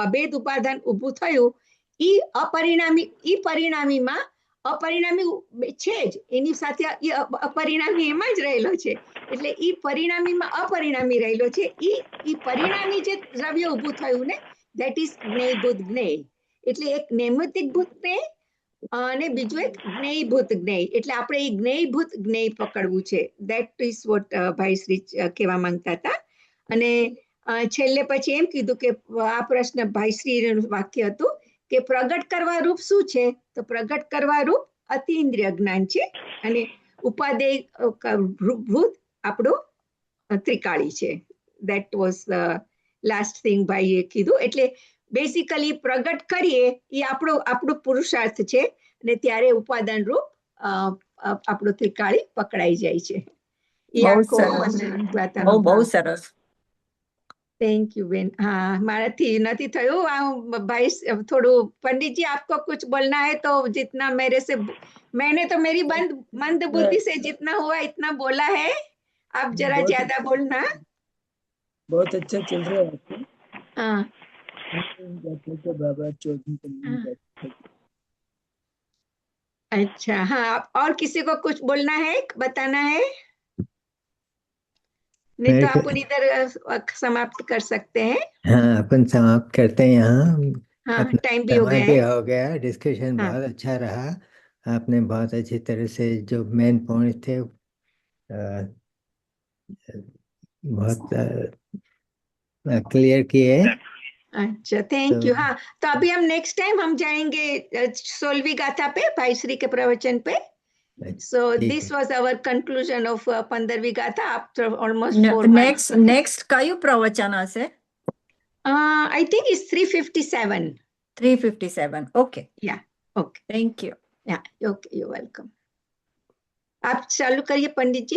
અભેદ ઉપાદાન ઊભું થયું, ઈ પરિણામીમાં અપરિણામી છે જ, એની સાથે અપરિણામી એમાં જ રહેલો છે. એટલે ઈ પરિણામીમાં અપરિણામી રહેલો છે. ઈ પરિણામી જે દ્રવ્ય ઊભું થયું ને, ધેટ ઇઝ જ્ઞેયભૂત જ્ઞેય. એટલે એક નૈમિત્તિક ભૂત જ્ઞેય અને બીજું એક જ્ઞેયભૂત જ્ઞેય. એટલે આપણે એ જ્ઞેયભૂત જ્ઞેય પકડવું છે. ધેટ ઇઝ વોટ ભાઈશ્રી કહેવા માંગતા હતા. અને છેલ્લે પછી એમ કીધું કે આ પ્રશ્ન ભાઈશ્રીનું વાક્ય હતું કે પ્રગટ કરવા રૂપ શું છે? તો પ્રગટ કરવા રૂપ અતિન્દ્રિય જ્ઞાન છે અને ઉપાદેય ભૂત આપણું ત્રિકાળી છે. That was the last thing ભાઈએ કીધું. એટલે બેસિકલી પ્રગટ કરીએ એ આપણું પુરુષાર્થ છે અને ત્યારે ઉપાદાન રૂપ આપણું ત્રિકાળી પકડાઈ જાય છે. બહુ સરસ. Thank you Ben. हाँ, माराथी नहीं थयो भाई, थोड़ू पंडित जी आपको कुछ बोलना है तो जितना मेरे से, मैंने तो मेरी मंद बुद्धि से जितना हुआ इतना बोला है, आप जरा ज्यादा बोलना. बहुत अच्छा चल रहा है आपको. हाँ, बाबा 14 अच्छा. हाँ, और किसी को कुछ बोलना है, बताना है? नहीं तो अपन इधर समाप्त कर सकते हैं. हाँ, अपन समाप्त करते हैं यहाँ. हाँ, टाइम भी हो गया. डिस्कशन बहुत अच्छा रहा. आपने बहुत अच्छी तरह से जो मेन पॉइंट थे बहुत क्लियर किए. अच्छा, थैंक यू. हाँ, तो अभी हम नेक्स्ट टाइम हम जाएंगे 16वीं गाथा पे, भाईश्री के प्रवचन पे. So this was our conclusion of 15वीं गाथा after almost 4 months. Next કયું પ્રવચન હશે? I think it's 357. 357. Okay. Yeah. Okay. Thank you. Yeah. Okay. You're welcome. आप चालू करिए पंडित जी।